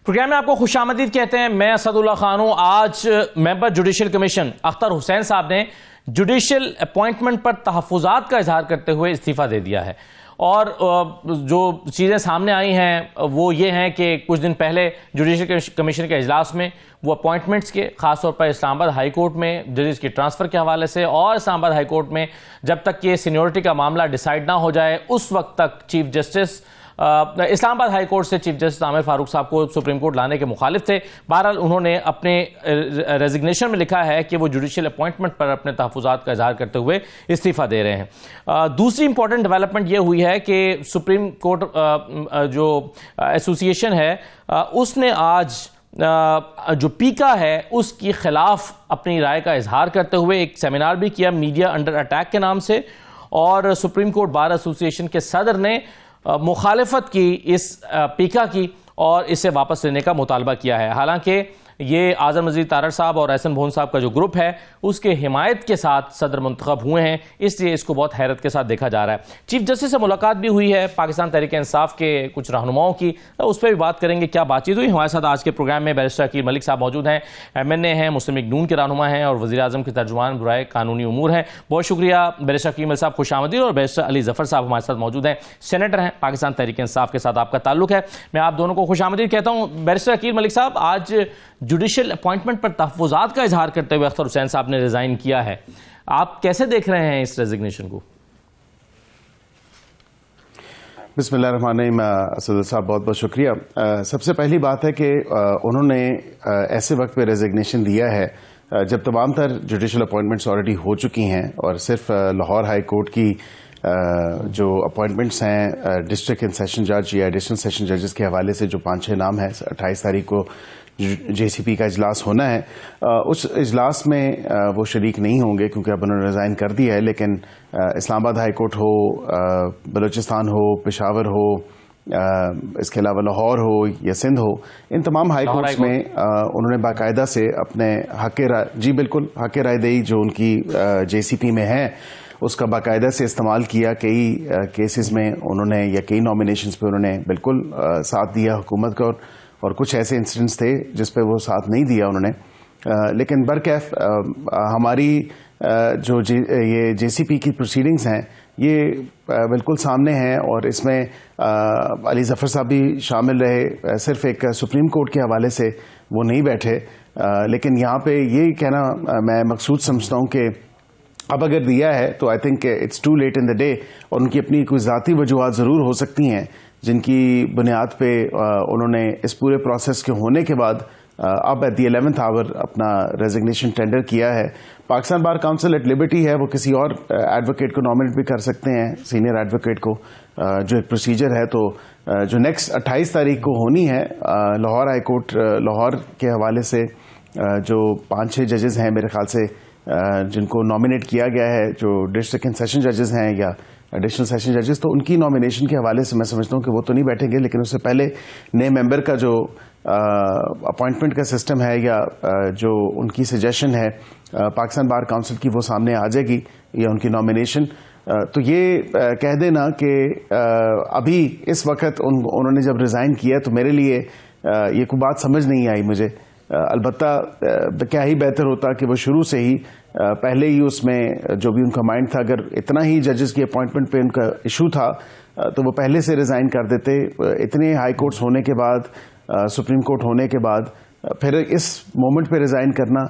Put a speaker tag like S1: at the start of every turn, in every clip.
S1: Programme میں آپ کو خوش آمدید کہتے ہیں. میں اسد اللہ خان ہوں. آج ممبر جوڈیشل کمیشن اختر حسین صاحب نے جوڈیشل اپوائنٹمنٹ پر تحفظات کا اظہار کرتے ہوئے استعفیٰ دے دیا ہے. اور جو چیزیں سامنے آئی ہیں وہ یہ ہیں کہ کچھ دن پہلے جوڈیشل کمیشن کے اجلاس میں وہ اپوائنٹمنٹس کے خاص طور پر اسلام آباد ہائی کورٹ میں ججز کی ٹرانسفر کے حوالے سے اور اسلام آباد ہائی کورٹ میں جب تک کہ سینیورٹی کا معاملہ ڈیسائیڈ نہ ہو جائے اس وقت تک چیف جسٹس اسلام آباد ہائی کورٹ سے چیف جسٹس عامر فاروق صاحب کو سپریم کورٹ لانے کے مخالف تھے. بہرحال انہوں نے اپنے ریزگنیشن میں لکھا ہے کہ وہ جوڈیشل اپوائنٹمنٹ پر اپنے تحفظات کا اظہار کرتے ہوئے استعفیٰ دے رہے ہیں. دوسری امپورٹنٹ ڈیولپمنٹ یہ ہوئی ہے کہ سپریم کورٹ جو ایسوسی ایشن ہے اس نے آج جو پیکا ہے اس کی خلاف اپنی رائے کا اظہار کرتے ہوئے ایک سیمینار بھی کیا میڈیا انڈر اٹیک کے نام سے, اور سپریم کورٹ بار ایسوسی ایشن کے صدر نے مخالفت کی اس پیکا کی اور اسے واپس لینے کا مطالبہ کیا ہے. حالانکہ یہ اعظم مزید تارڑ صاحب اور احسن بھون صاحب کا جو گروپ ہے اس کے حمایت کے ساتھ صدر منتخب ہوئے ہیں, اس لیے اس کو بہت حیرت کے ساتھ دیکھا جا رہا ہے. چیف جسٹس سے ملاقات بھی ہوئی ہے پاکستان تحریک انصاف کے کچھ رہنماؤں کی, اس پہ بھی بات کریں گے کیا بات چیت ہوئی. ہمارے ساتھ آج کے پروگرام میں بیرسٹر عقیل ملک صاحب موجود ہیں, MNA ہیں, مسلم لیگ نون کے رہنما ہیں اور وزیر اعظم کے ترجمان برائے قانونی امور ہیں. بہت شکریہ بیرسٹر عقیل ملک صاحب, خوش آمدید. اور بیرسٹر علی ظفر صاحب ہمارے ساتھ موجود ہیں, سینیٹر ہیں, پاکستان تحریک انصاف کے ساتھ آپ کا تعلق ہے. میں آپ دونوں کو خوش آمدید کہتا ہوں. بیرسٹر عقیل ملک صاحب, آج جوڈیشل اپوائنٹمنٹ پر تحفظات کا اظہار کرتے ہوئے اختر حسین صاحب نے ریزائن کیا ہے, آپ کیسے دیکھ رہے ہیں اس ریزگنیشن کو؟
S2: بسم اللہ الرحمن الرحیم. اسد صاحب بہت بہت شکریہ. سب سے پہلی بات ہے کہ انہوں نے ایسے وقت پہ ریزگنیشن دیا ہے جب تمام تر جوڈیشل اپوائنٹمنٹس آلریڈی ہو چکی ہیں اور صرف لاہور ہائی کورٹ کی جو اپوائنٹمنٹس ہیں ڈسٹرکٹ اینڈ سیشن جج یا ایڈیشنل سیشن ججز کے حوالے سے جو 5-6 نام ہیں, 28 تاریخ کو JCP کا اجلاس ہونا ہے. اس اجلاس میں وہ شریک نہیں ہوں گے کیونکہ اب انہوں نے ریزائن کر دیا ہے. لیکن اسلام آباد ہائی کورٹ ہو, بلوچستان ہو, پشاور ہو, اس کے علاوہ لاہور ہو یا سندھ ہو, ان تمام ہائی کورٹس میں انہوں نے باقاعدہ سے اپنے حق رائے دہی جو ان کی JCP میں ہے اس کا باقاعدہ سے استعمال کیا. کئی کیسز میں انہوں نے یا کئی نامینیشنز پہ انہوں نے بالکل ساتھ دیا حکومت کا, اور کچھ ایسے انسیڈنٹس تھے جس پہ وہ ساتھ نہیں دیا انہوں نے. لیکن برکیف ہماری جو یہ JCP کی پروسیڈنگز ہیں یہ بالکل سامنے ہیں, اور اس میں علی ظفر صاحب بھی شامل رہے. صرف ایک سپریم کورٹ کے حوالے سے وہ نہیں بیٹھے, لیکن یہاں پہ یہ کہنا میں مقصود سمجھتا ہوں کہ اب اگر دیا ہے تو I think it's too late in the day, اور ان کی اپنی کوئی ذاتی وجوہات ضرور ہو سکتی ہیں جن کی بنیاد پہ انہوں نے اس پورے پروسیس کے ہونے کے بعد اب ایٹ دی 11th آور اپنا ریزگنیشن ٹینڈر کیا ہے. پاکستان بار کاؤنسل ایٹ لبرٹی ہے, وہ کسی اور ایڈوکیٹ کو نامنیٹ بھی کر سکتے ہیں, سینئر ایڈوکیٹ کو, جو ایک پروسیجر ہے. تو جو نیکسٹ 28 تاریخ کو ہونی ہے لاہور ہائی کورٹ لاہور کے حوالے سے جو 5-6 ججز ہیں میرے خیال سے جن کو نامنیٹ کیا گیا ہے, جو ڈسٹرکٹ اینڈ سیشن ججز ہیں یا ایڈیشنل سیشن ججز, تو ان کی نامینیشن کے حوالے سے میں سمجھتا ہوں کہ وہ تو نہیں بیٹھیں گے, لیکن اس سے پہلے نئے ممبر کا جو اپوائنٹمنٹ کا سسٹم ہے یا جو ان کی سجیشن ہے پاکستان بار کاؤنسل کی وہ سامنے آ جائے گی یا ان کی نامینیشن. تو یہ کہہ دینا کہ ابھی اس وقت انہوں نے جب ریزائن کیا تو میرے لیے یہ کوئی بات سمجھ نہیں آئی مجھے. البتہ کیا ہی بہتر ہوتا کہ وہ شروع سے ہی پہلے ہی اس میں جو بھی ان کا مائنڈ تھا, اگر اتنا ہی ججز کی اپوائنٹمنٹ پہ ان کا ایشو تھا تو وہ پہلے سے ریزائن کر دیتے. اتنے ہائی کورٹس ہونے کے بعد, سپریم کورٹ ہونے کے بعد پھر اس مومنٹ پہ ریزائن کرنا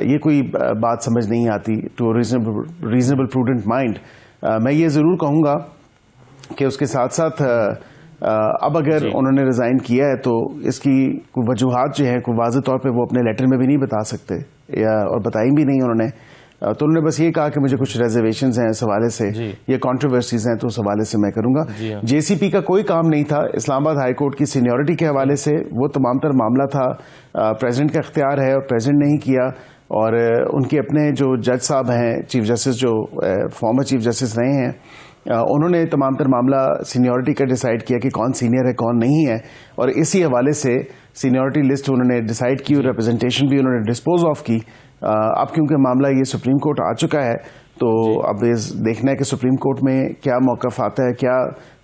S2: یہ کوئی بات سمجھ نہیں آتی ٹو ریزنیبل پروڈنٹ مائنڈ. میں یہ ضرور کہوں گا کہ اس کے ساتھ ساتھ اب اگر انہوں نے ریزائن کیا ہے تو اس کی کوئی وجوہات جو ہیں کوئی واضح طور پہ وہ اپنے لیٹر میں بھی نہیں بتا سکتے یا اور بتائی بھی نہیں انہوں نے. تو انہوں نے بس یہ کہا کہ مجھے کچھ ریزرویشنز ہیں اس حوالے سے, یہ کانٹروورسیز ہیں تو اس حوالے سے میں کروں گا. JCP کا کوئی کام نہیں تھا اسلام آباد ہائی کورٹ کی سینیورٹی کے حوالے سے, وہ تمام تر معاملہ تھا پریزیڈنٹ کا اختیار ہے اور پریزیڈنٹ نہیں کیا. اور ان کے اپنے جو جج صاحب ہیں, چیف جسٹس جو فارمر چیف جسٹس رہے ہیں, انہوں نے تمام تر معاملہ سینیورٹی کا ڈیسائیڈ کیا کہ کون سینئر ہے کون نہیں ہے, اور اسی حوالے سے سینیورٹی لسٹ انہوں نے ڈیسائیڈ کی اور ریپرزنٹیشن بھی انہوں نے ڈسپوز آف کی. اب کیونکہ معاملہ یہ سپریم کورٹ آ چکا ہے تو اب دیکھنا ہے کہ سپریم کورٹ میں کیا موقف آتا ہے, کیا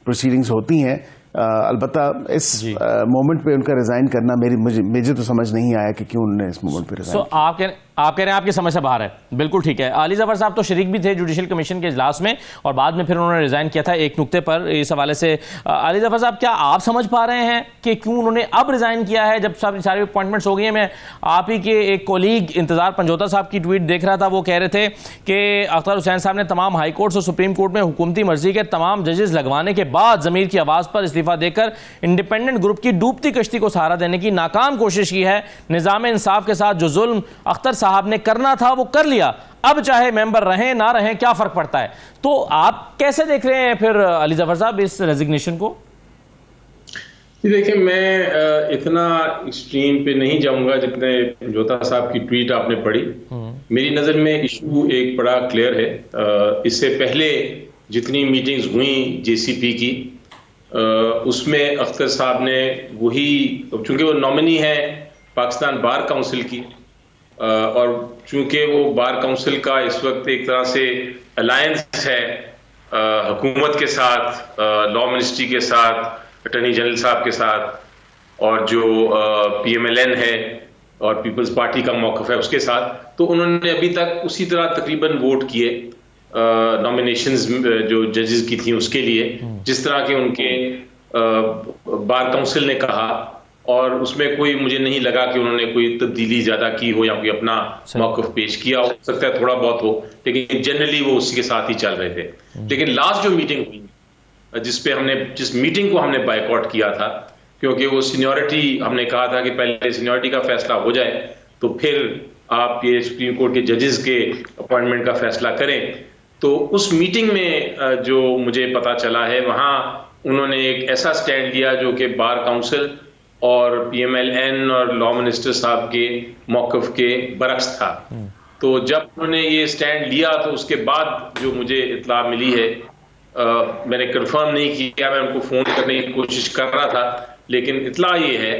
S2: پروسیڈنگز ہوتی ہیں. البتہ اس مومنٹ پہ ان کا ریزائن کرنا مجھے تو سمجھ نہیں آیا کہ کیوں انہوں نے اس مومنٹ پہ ریزائن کیا.
S1: آپ کہہ رہے ہیں آپ کی سمجھ سے باہر ہے. بالکل ٹھیک ہے. علی ظفر صاحب تو شریک بھی تھے جوڈیشل کمیشن کے اجلاس میں اور بعد میں پھر انہوں نے ریزائن کیا تھا. ایک نقطے پر اس حوالے سے علی ظفر صاحب کیا آپ سمجھ پا رہے ہیں کہ کیوں انہوں نے اب ریزائن کیا ہے جب ساری اپوائنٹمنٹس ہو گئی ہیں؟ میں آپ ہی کے ایک کولیگ انتظار پنجوتا صاحب کی ٹویٹ دیکھ رہا تھا, وہ کہہ رہے تھے کہ اختر حسین صاحب نے تمام ہائی کورٹس اور سپریم کورٹ میں حکومتی مرضی کے تمام ججز لگوانے کے بعد ضمیر کی آواز پر استعفیٰ دے کر انڈیپینڈنٹ گروپ کی ڈوبتی کشتی کو سہارا دینے کی ناکام کوشش کی ہے. نظام انصاف کے ساتھ جو ظلم اختر صاحب نے کرنا تھا وہ کر لیا, اب چاہے ممبر رہیں نہ رہیں کیا فرق پڑتا ہے. تو آپ کیسے دیکھ رہے ہیں پھر علی ظفر صاحب اس ریزگنیشن کو؟
S3: دیکھیں, میں اتنا ایکسٹریم پہ نہیں جاؤں گا جتنے جوتا صاحب کی ٹویٹ آپ نے پڑھی. میری نظر میں ایشو ایک بڑا کلیئر ہے. اس سے پہلے جتنی میٹنگز ہوئیں جے سی پی کی, اس میں اختر صاحب نے وہی, چونکہ وہ نامنی ہے پاکستان بار کونسل کی, اور چونکہ وہ بار کونسل کا اس وقت ایک طرح سے الائنس ہے حکومت کے ساتھ, لا منسٹری کے ساتھ, اٹارنی جنرل صاحب کے ساتھ, اور جو پی ایم ایل این ہے اور پیپلز پارٹی کا موقف ہے اس کے ساتھ, تو انہوں نے ابھی تک اسی طرح تقریباً ووٹ کیے نامینیشنز جو ججز کی تھیں اس کے لیے, جس طرح کے ان کے بار کونسل نے کہا, اور اس میں کوئی مجھے نہیں لگا کہ انہوں نے کوئی تبدیلی زیادہ کی ہو یا کوئی اپنا موقف پیش کیا ہو سکتا ہے تھوڑا بہت ہو, لیکن جنرلی وہ اسی کے ساتھ ہی چل رہے تھے. لیکن لاسٹ جو میٹنگ ہوئی جس میٹنگ کو ہم نے بائیکاٹ کیا تھا, کیونکہ وہ سینیورٹی, ہم نے کہا تھا کہ پہلے سینیورٹی کا فیصلہ ہو جائے تو پھر آپ یہ سپریم کورٹ کے ججز کے اپوائنٹمنٹ کا فیصلہ کریں. تو اس میٹنگ میں جو مجھے پتا چلا ہے, وہاں انہوں نے ایک ایسا سٹینڈ لیا جو کہ بار کونسل اور پی ایم ایل این اور لا منسٹر صاحب کے موقف کے برعکس تھا. تو جب انہوں نے یہ سٹینڈ لیا تو اس کے بعد جو مجھے اطلاع ملی ہے, میں نے کنفرم نہیں کیا, میں ان کو فون کرنے کی کوشش کر رہا تھا, لیکن اطلاع یہ ہے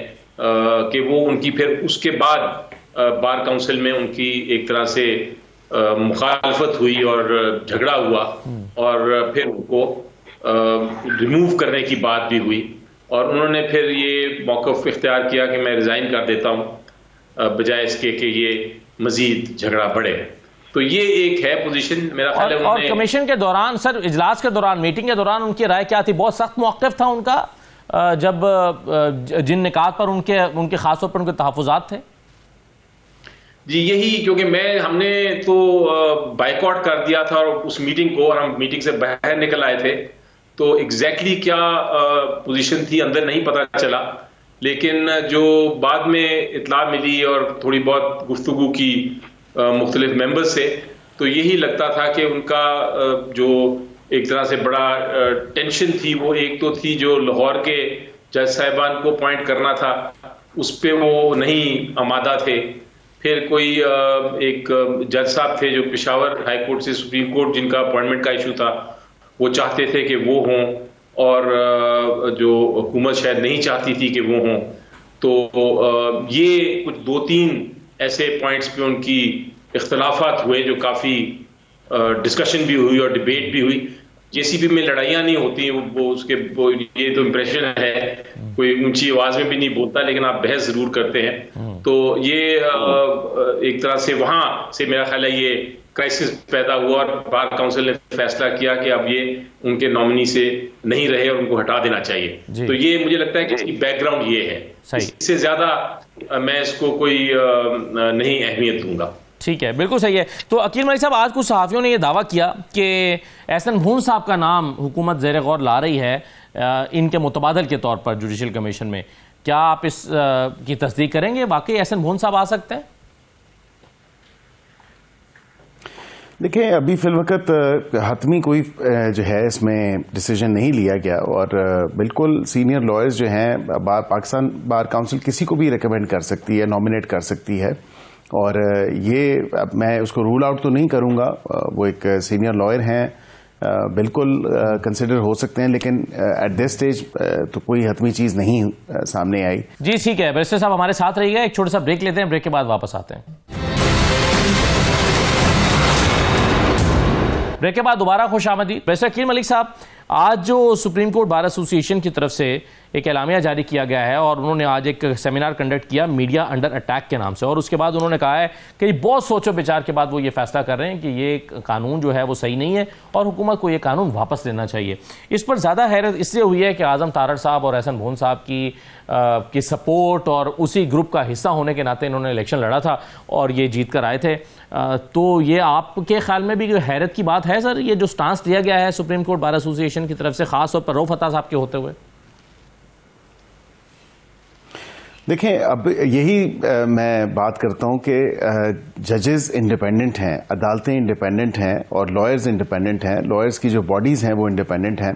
S3: کہ وہ ان کی پھر اس کے بعد بار کونسل میں ان کی ایک طرح سے مخالفت ہوئی اور جھگڑا ہوا, اور پھر ان کو ریموو کرنے کی بات بھی ہوئی, اور انہوں نے پھر یہ موقف اختیار کیا کہ میں ریزائن کر دیتا ہوں بجائے اس کے کہ یہ مزید جھگڑا بڑھے. تو یہ ایک ہے پوزیشن میرا خیال ہے.
S1: اور کمیشن کے دوران سر, اجلاس کے دوران, میٹنگ کے دوران ان کی رائے کیا تھی؟ بہت سخت موقف تھا ان کا جب جن نکات پر ان کے خاص طور پر ان کے تحفظات تھے.
S3: جی یہی, کیونکہ ہم نے تو بائیکاٹ کر دیا تھا اور اس میٹنگ کو, اور ہم میٹنگ سے باہر نکل آئے تھے, تو ایگزیکٹلی کیا پوزیشن تھی اندر نہیں پتا چلا, لیکن جو بعد میں اطلاع ملی اور تھوڑی بہت گفتگو کی مختلف ممبر سے, تو یہی لگتا تھا کہ ان کا جو ایک طرح سے بڑا ٹینشن تھی, وہ ایک تو تھی جو لاہور کے جج صاحبان کو اپوائنٹ کرنا تھا, اس پہ وہ نہیں آمادہ تھے. پھر کوئی ایک جج صاحب تھے جو پشاور ہائی کورٹ سے سپریم کورٹ, جن کا اپوائنٹمنٹ کا ایشو تھا, وہ چاہتے تھے کہ وہ ہوں, اور جو حکومت شاید نہیں چاہتی تھی کہ وہ ہوں. تو یہ کچھ 2-3 ایسے پوائنٹس پہ ان کی اختلافات ہوئے جو کافی ڈسکشن بھی ہوئی اور ڈیبیٹ بھی ہوئی. جے سی پی میں لڑائیاں نہیں ہوتی, وہ یہ تو امپریشن ہے, کوئی اونچی آواز میں بھی نہیں بولتا, لیکن آپ بحث ضرور کرتے ہیں. تو یہ ایک طرح سے وہاں سے میرا خیال ہے یہ کرائسس پیدا ہوا, اور بار کونسل نے فیصلہ کیا کہ اب یہ ان کے نامنی سے نہیں رہے اور ان کو ہٹا دینا چاہیے. تو یہ مجھے لگتا ہے کہ اس کی بیک گراؤنڈ یہ ہے, اس سے زیادہ میں اس کو کوئی نہیں اہمیت دوں گا.
S1: ٹھیک ہے, بالکل صحیح ہے. تو عقیل ملک صاحب, آج کچھ صحافیوں نے یہ دعویٰ کیا کہ احسن بھون صاحب کا نام حکومت زیر غور لا رہی ہے ان کے متبادل کے طور پر جوڈیشل کمیشن میں. کیا آپ اس کی تصدیق کریں گے, واقعی احسن بھون صاحب آ سکتے ہیں؟
S2: دیکھیں, ابھی فی الوقت حتمی کوئی جو ہے اس میں ڈیسیجن نہیں لیا گیا, اور بالکل سینئر لائرز جو ہیں, پاکستان بار کونسل کسی کو بھی ریکمینڈ کر سکتی ہے, نامنیٹ کر سکتی ہے, اور یہ اب میں اس کو رول آؤٹ تو نہیں کروں گا. وہ ایک سینئر لائر ہیں, بالکل کنسیڈر ہو سکتے ہیں, لیکن ایٹ دس سٹیج تو کوئی حتمی چیز نہیں سامنے آئی.
S1: جی ٹھیک ہے, بیرسٹر صاحب ہمارے ساتھ رہیے گا, ایک چھوٹا سا بریک لیتے ہیں, بریک کے بعد واپس آتے ہیں. بریک کے بعد دوبارہ خوش آمدید. بیرسٹر عقیل ملک صاحب, آج جو سپریم کورٹ بار ایسوسی ایشن کی طرف سے ایک اعلامیہ جاری کیا گیا ہے اور انہوں نے آج ایک سیمینار کنڈکٹ کیا میڈیا انڈر اٹیک کے نام سے، اور اس کے بعد انہوں نے کہا ہے کہ بہت سوچ و بچار کے بعد وہ یہ فیصلہ کر رہے ہیں کہ یہ قانون جو ہے وہ صحیح نہیں ہے اور حکومت کو یہ قانون واپس لینا چاہیے۔ اس پر زیادہ حیرت اس لیے ہوئی ہے کہ اعظم تارڑ صاحب اور احسن بھون صاحب کی سپورٹ اور اسی گروپ کا حصہ ہونے کے ناطے انہوں نے الیکشن لڑا تھا اور یہ جیت کر آئے تھے۔ تو یہ آپ کے خیال میں بھی حیرت کی بات ہے سر، یہ جو سٹانس لیا گیا ہے سپریم کورٹ بار ایسوسی ایشن کی طرف سے، خاص طور پر رؤف عطا صاحب کے ہوتے ہوئے؟
S2: دیکھیں، اب یہی میں بات کرتا ہوں کہ ججز انڈیپینڈنٹ ہیں، عدالتیں انڈیپینڈنٹ ہیں اور لائرز انڈیپینڈنٹ ہیں، لائرز کی جو باڈیز ہیں وہ انڈیپینڈنٹ ہیں۔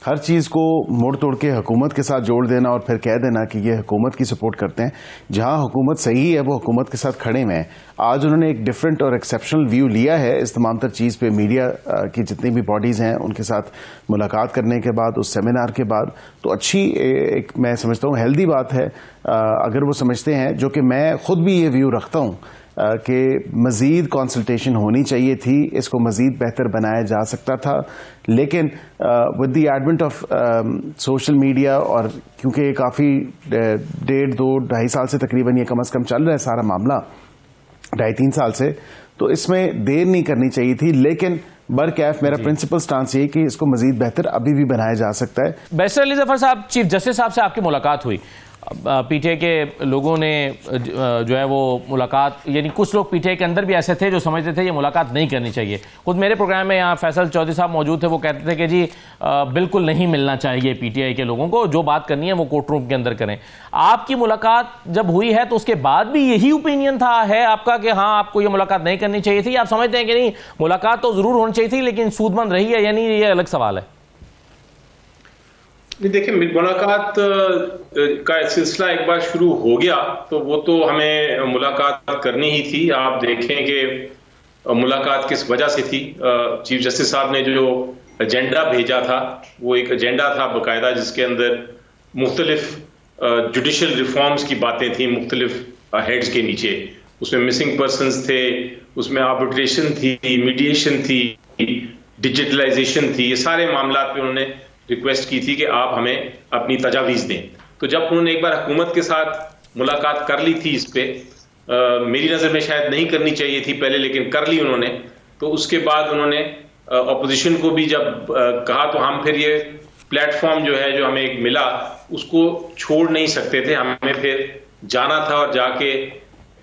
S2: ہر چیز کو موڑ توڑ کے حکومت کے ساتھ جوڑ دینا اور پھر کہہ دینا کہ یہ حکومت کی سپورٹ کرتے ہیں، جہاں حکومت صحیح ہے وہ حکومت کے ساتھ کھڑے ہیں۔ آج انہوں نے ایک ڈفرینٹ اور ایکسیپشنل ویو لیا ہے اس تمام تر چیز پہ، میڈیا کی جتنی بھی باڈیز ہیں ان کے ساتھ ملاقات کرنے کے بعد، اس سیمینار کے بعد، تو اچھی ایک میں سمجھتا ہوں ہیلدی بات ہے اگر وہ سمجھتے ہیں، جو کہ میں خود بھی یہ ویو رکھتا ہوں کہ مزید کنسلٹیشن ہونی چاہیے تھی، اس کو مزید بہتر بنایا جا سکتا تھا، لیکن with the Advent of social media, اور کیونکہ یہ کافی 1.5 2 2.5 سال سے تقریباً یہ کم از کم چل رہا ہے سارا معاملہ، 2.5 3 سال سے، تو اس میں دیر نہیں کرنی چاہیے تھی، لیکن برکیف میرا پرنسپل سٹانس یہ کہ اس کو مزید بہتر ابھی بھی بنایا جا سکتا ہے۔
S1: بیرسٹر علی ظفر صاحب، چیف جسٹس صاحب سے آپ کی ملاقات ہوئی، پی ٹی آئی کے لوگوں نے جو ہے وہ ملاقات، یعنی کچھ لوگ پی ٹی آئی کے اندر بھی ایسے تھے جو سمجھتے تھے یہ ملاقات نہیں کرنی چاہیے۔ خود میرے پروگرام میں یہاں فیصل چودھری صاحب موجود تھے، وہ کہتے تھے کہ جی بالکل نہیں ملنا چاہیے پی ٹی آئی کے لوگوں کو، جو بات کرنی ہے وہ کورٹ روم کے اندر کریں۔ آپ کی ملاقات جب ہوئی ہے تو اس کے بعد بھی یہی اوپینین تھا ہے آپ کا کہ ہاں آپ کو یہ ملاقات نہیں کرنی چاہیے تھی، آپ سمجھتے ہیں کہ نہیں ملاقات تو ضرور ہونی چاہیے تھی لیکن سود مند رہی ہے، یعنی یہ الگ سوال ہے؟
S3: دیکھیں، ملاقات کا سلسلہ ایک بار شروع ہو گیا تو وہ تو ہمیں ملاقات کرنی ہی تھی۔ آپ دیکھیں کہ ملاقات کس وجہ سے تھی۔ چیف جسٹس صاحب نے جو ایجنڈا بھیجا تھا وہ ایک ایجنڈا تھا باقاعدہ، جس کے اندر مختلف جوڈیشل ریفارمز کی باتیں تھیں مختلف ہیڈز کے نیچے۔ اس میں مسنگ پرسنز تھے، اس میں آربٹریشن تھی، میڈیشن تھی، ڈیجیٹلائزیشن تھی، یہ سارے معاملات پہ انہوں نے ریکویسٹ کی تھی کہ آپ ہمیں اپنی تجاویز دیں۔ تو جب انہوں نے ایک بار حکومت کے ساتھ ملاقات کر لی تھی اس پہ، میری نظر میں شاید نہیں کرنی چاہیے تھی پہلے، لیکن کر لی انہوں نے، تو اس کے بعد انہوں نے اپوزیشن کو بھی جب کہا تو ہم پھر یہ پلیٹ فارم جو ہے جو ہمیں ایک ملا اس کو چھوڑ نہیں سکتے تھے، ہمیں پھر جانا تھا اور جا کے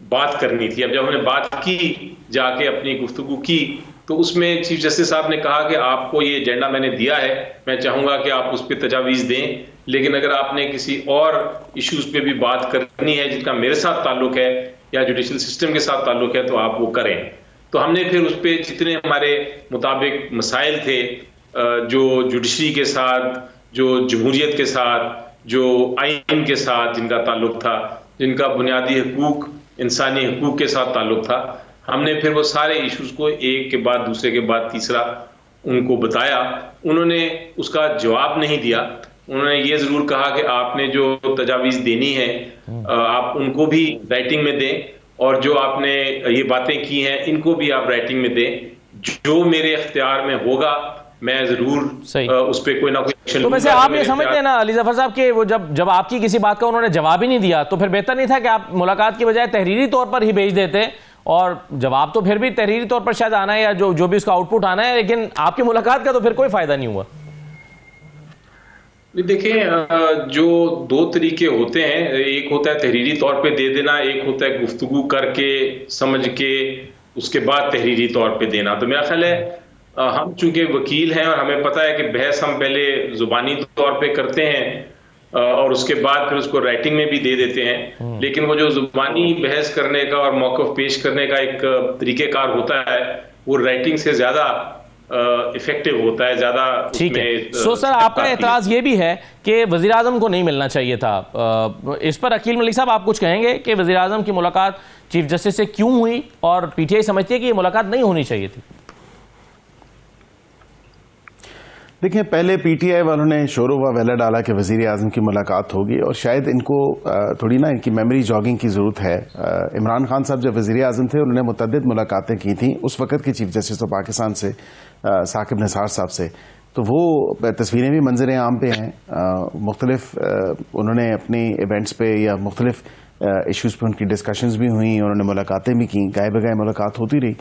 S3: بات کرنی تھی۔ اب جب ہم نے بات کی، جا کے اپنی گفتگو کی، تو اس میں چیف جسٹس صاحب نے کہا کہ آپ کو یہ ایجنڈا میں نے دیا ہے، میں چاہوں گا کہ آپ اس پہ تجاویز دیں، لیکن اگر آپ نے کسی اور ایشوز پہ بھی بات کرنی ہے جن کا میرے ساتھ تعلق ہے یا جوڈیشل سسٹم کے ساتھ تعلق ہے تو آپ وہ کریں۔ تو ہم نے پھر اس پہ جتنے ہمارے مطابق مسائل تھے جو جوڈیشری کے ساتھ، جو جمہوریت کے ساتھ، جو آئین کے ساتھ جن کا تعلق تھا، جن کا بنیادی حقوق، انسانی حقوق کے ساتھ تعلق تھا، ہم نے پھر وہ سارے ایشوز کو ایک کے بعد دوسرے کے بعد تیسرا ان کو بتایا۔ انہوں نے اس کا جواب نہیں دیا، انہوں نے یہ ضرور کہا کہ آپ نے جو تجاویز دینی ہے آپ ان کو بھی رائٹنگ میں دیں، اور جو آپ نے یہ باتیں کی ہیں ان کو بھی آپ رائٹنگ میں دیں، جو میرے اختیار میں ہوگا میں ضرور اس پہ کوئی نہ کوئی ایکشن لوں گا۔
S1: تو ویسے آپ یہ سمجھتے ہیں نا علی ظفر صاحب کہ وہ جب آپ کی کسی بات کا انہوں نے جواب ہی نہیں دیا تو پھر بہتر نہیں تھا کہ آپ ملاقات کی بجائے تحریری طور پر ہی بھیج دیتے، اور جواب تو پھر بھی تحریری طور پر شاید آنا ہے یا جو بھی اس کا آؤٹ پٹ آنا ہے، لیکن آپ کی ملاقات کا تو پھر کوئی فائدہ نہیں ہوا؟
S3: دیکھیں، جو دو طریقے ہوتے ہیں، ایک ہوتا ہے تحریری طور پہ دے دینا، ایک ہوتا ہے گفتگو کر کے سمجھ کے اس کے بعد تحریری طور پہ دینا۔ تو میرا خیال ہے ہم چونکہ وکیل ہیں اور ہمیں پتہ ہے کہ بحث ہم پہلے زبانی طور پہ کرتے ہیں اور اس کے بعد پھر اس کو رائٹنگ میں بھی دے دیتے ہیں، لیکن وہ جو زبانی بحث کرنے کا اور موقف پیش کرنے کا ایک طریقہ کار ہوتا ہے وہ رائٹنگ سے زیادہ افیکٹو ہوتا ہے، زیادہ۔
S1: ٹھیک ہے، سو سر آپ کا اعتراض یہ بھی ہے کہ وزیراعظم کو نہیں ملنا چاہیے تھا، اس پر عقیل ملک صاحب آپ کچھ کہیں گے کہ وزیراعظم کی ملاقات چیف جسٹس سے کیوں ہوئی اور پی ٹی آئی سمجھتی ہے کہ یہ ملاقات نہیں ہونی چاہیے تھی؟
S2: دیکھیں، پہلے پی ٹی آئی والوں نے شور و ویلا ڈالا کہ وزیر اعظم کی ملاقات ہوگی، اور شاید ان کو تھوڑی نا ان کی میموری جاگنگ کی ضرورت ہے۔ عمران خان صاحب جب وزیر اعظم تھے انہوں نے متعدد ملاقاتیں کی تھیں اس وقت کے چیف جسٹس آف پاکستان سے، ثاقب نثار صاحب سے، تو وہ تصویریں بھی منظر عام پہ ہیں. مختلف انہوں نے اپنی ایونٹس پہ یا مختلف ایشوز پہ ان کی ڈسکشنز بھی ہوئیں, انہوں نے ملاقاتیں بھی کیں, گائے بگائے ملاقات ہوتی رہی.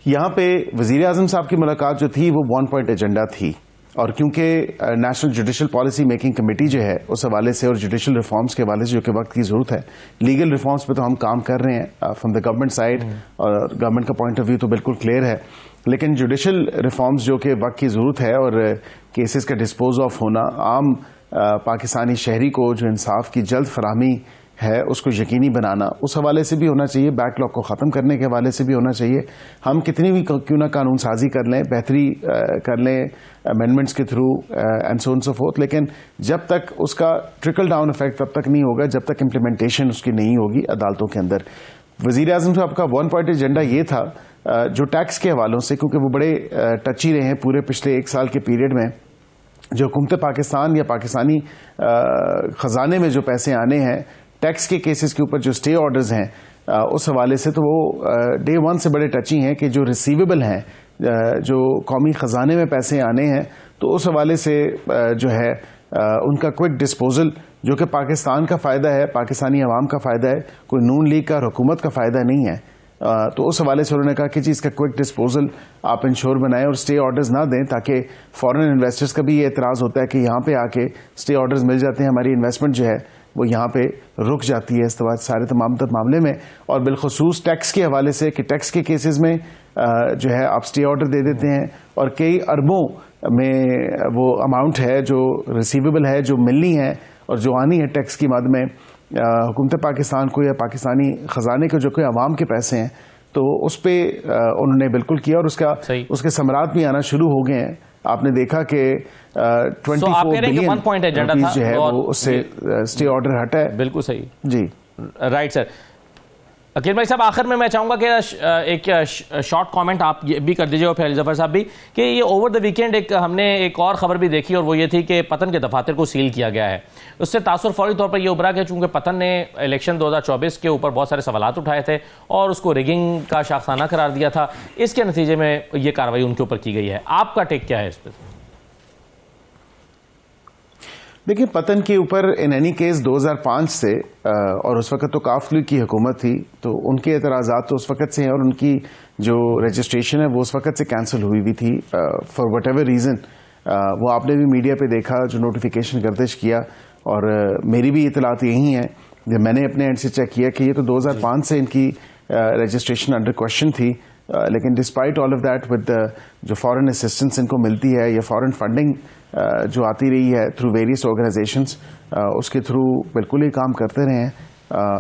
S2: یہاں پہ وزیر اعظم صاحب کی ملاقات جو تھی وہ 1 پوائنٹ ایجنڈا تھی, اور کیونکہ national judicial policy making committee جو ہے اس حوالے سے اور جوڈیشل ریفارمز کے حوالے سے جو کہ وقت کی ضرورت ہے, لیگل ریفارمز پہ تو ہم کام کر رہے ہیں فرام دا گورنمنٹ سائڈ, اور گورنمنٹ کا پوائنٹ آف ویو تو بالکل کلیئر ہے, لیکن جوڈیشل ریفارمز جو کہ وقت کی ضرورت ہے اور کیسز کا ڈسپوز آف ہونا, عام پاکستانی شہری کو جو انصاف کی جلد فراہمی ہے اس کو یقینی بنانا, اس حوالے سے بھی ہونا چاہیے, بیک لاگ کو ختم کرنے کے حوالے سے بھی ہونا چاہیے. ہم کتنی بھی کیوں نہ قانون سازی کر لیں, بہتری کر لیں امینڈمنٹس کے through and so on so forth, لیکن جب تک اس کا ٹرکل ڈاؤن افیکٹ تب تک نہیں ہوگا جب تک امپلیمنٹیشن اس کی نہیں ہوگی عدالتوں کے اندر. وزیر اعظم صاحب کا 1 پوائنٹ ایجنڈا یہ تھا جو ٹیکس کے حوالوں سے, کیونکہ وہ بڑے ٹچی رہے ہیں پورے پچھلے 1 سال کے پیریڈ میں, جو حکومت پاکستان یا پاکستانی خزانے میں جو پیسے آنے ہیں ٹیکس کے کیسز کے اوپر جو اسٹے آرڈرز ہیں اس حوالے سے, تو وہ ڈے 1 سے بڑے ٹچی ہیں کہ جو ریسیویبل ہیں, جو قومی خزانے میں پیسے آنے ہیں, تو اس حوالے سے جو ہے ان کا کوئک ڈسپوزل جو کہ پاکستان کا فائدہ ہے, پاکستانی عوام کا فائدہ ہے, کوئی نون لیگ کا حکومت کا فائدہ نہیں ہے. تو اس حوالے سے انہوں نے کہا کہ جی اس کا کوئک ڈسپوزل آپ انشور بنائیں اور اسٹے آرڈرز نہ دیں, تاکہ فارن انویسٹرز کا بھی یہ اعتراض ہوتا ہے کہ یہاں پہ آ کے اسٹے آرڈرز مل جاتے ہیں, ہماری انویسٹمنٹ جو ہے وہ یہاں پہ رک جاتی ہے اس سارے تمام معاملے میں. اور بالخصوص ٹیکس کے حوالے سے کہ ٹیکس کے کیسز میں جو ہے آپ اسٹے آرڈر دے دیتے ہیں, اور کئی اربوں میں وہ اماؤنٹ ہے جو ریسیویبل ہے, جو ملنی ہے اور جو آنی ہے ٹیکس کی مد میں حکومت پاکستان کو یا پاکستانی خزانے کے جو کوئی عوام کے پیسے ہیں, تو اس پہ انہوں نے بالکل کیا, اور اس کے ثمرات بھی آنا شروع ہو گئے ہیں. آپ نے دیکھا کہ 24 بلین جو ہے وہ اس سے اسٹے آرڈر ہٹا ہے.
S1: بالکل صحیح
S2: جی,
S1: رائٹ سر. عقیل بھائی صاحب, آخر میں چاہوں گا کہ ایک شارٹ کامنٹ آپ بھی کر دیجیے, اور پھر علی ظفر صاحب بھی, کہ یہ اوور دا ویکینڈ ہم نے ایک اور خبر بھی دیکھی, اور وہ یہ تھی کہ پتن کے دفاتر کو سیل کیا گیا ہے. اس سے تاثر فوری طور پر یہ ابھرا کہ چونکہ پتن نے الیکشن 2024 کے اوپر بہت سارے سوالات اٹھائے تھے اور اس کو ریگنگ کا شاخسانہ قرار دیا تھا, اس کے نتیجے میں یہ کارروائی ان کے اوپر کی گئی ہے. آپ کا ٹیک کیا ہے اس پہ؟
S2: دیکھیں, پتن کے اوپر ان اینی کیس 2005 سے, اور اس وقت تو کاف لیگ کی حکومت تھی, تو ان کے اعتراضات تو اس وقت سے ہیں, اور ان کی جو رجسٹریشن ہے وہ اس وقت سے کینسل ہوئی بھی تھی فار وٹ ایور ریزن. وہ آپ نے بھی میڈیا پہ دیکھا جو نوٹیفیکیشن گردش کیا, اور میری بھی اطلاعات یہی ہیں جب میں نے اپنے اینڈ سے چیک کیا کہ یہ تو 2005 سے ان کی رجسٹریشن انڈر کوشچن تھی, لیکن despite all of that with جو فارن اسسٹنس ان کو ملتی ہے یا فارن فنڈنگ جو آتی رہی ہے تھرو ویریس آرگنائزیشنس, اس کے تھرو بالکل ہی کام کرتے رہے ہیں.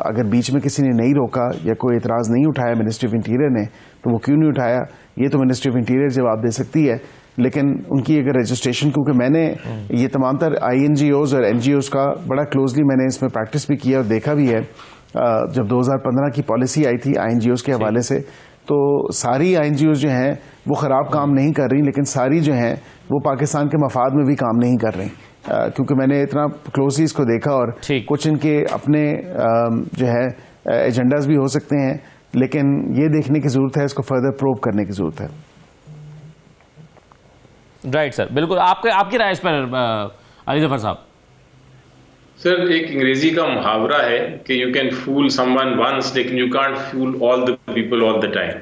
S2: اگر بیچ میں کسی نے نہیں روکا یا کوئی اعتراض نہیں اٹھایا منسٹری آف انٹیریئر نے, تو وہ کیوں نہیں اٹھایا, یہ تو منسٹری آف انٹیریئر جواب دے سکتی ہے. لیکن ان کی اگر رجسٹریشن, کیونکہ میں نے یہ تمام تر آئی این جی اوز اور این جی اوز کا بڑا کلوزلی میں نے اس میں پریکٹس بھی کیا اور دیکھا بھی ہے. جب 2015 کی پالیسی آئی تھی آئی این جی اوز کے حوالے سے, تو ساری آئی این جی اوز جو ہیں وہ خراب کام نہیں کر رہی, لیکن ساری جو ہیں وہ پاکستان کے مفاد میں بھی کام نہیں کر رہی, کیونکہ میں نے اتنا کلوزلی اس کو دیکھا, اور کچھ ان کے اپنے جو ہے ایجنڈاز بھی ہو سکتے ہیں, لیکن یہ دیکھنے کی ضرورت ہے, اس کو فردر پروب کرنے کی ضرورت ہے.
S1: رائٹ سر, بالکل. آپ کی رائے اس پر علی ظفر صاحب؟
S3: سر, ایک انگریزی کا محاورہ ہے کہ you can fool someone once لیکن you can't fool all the people all the time.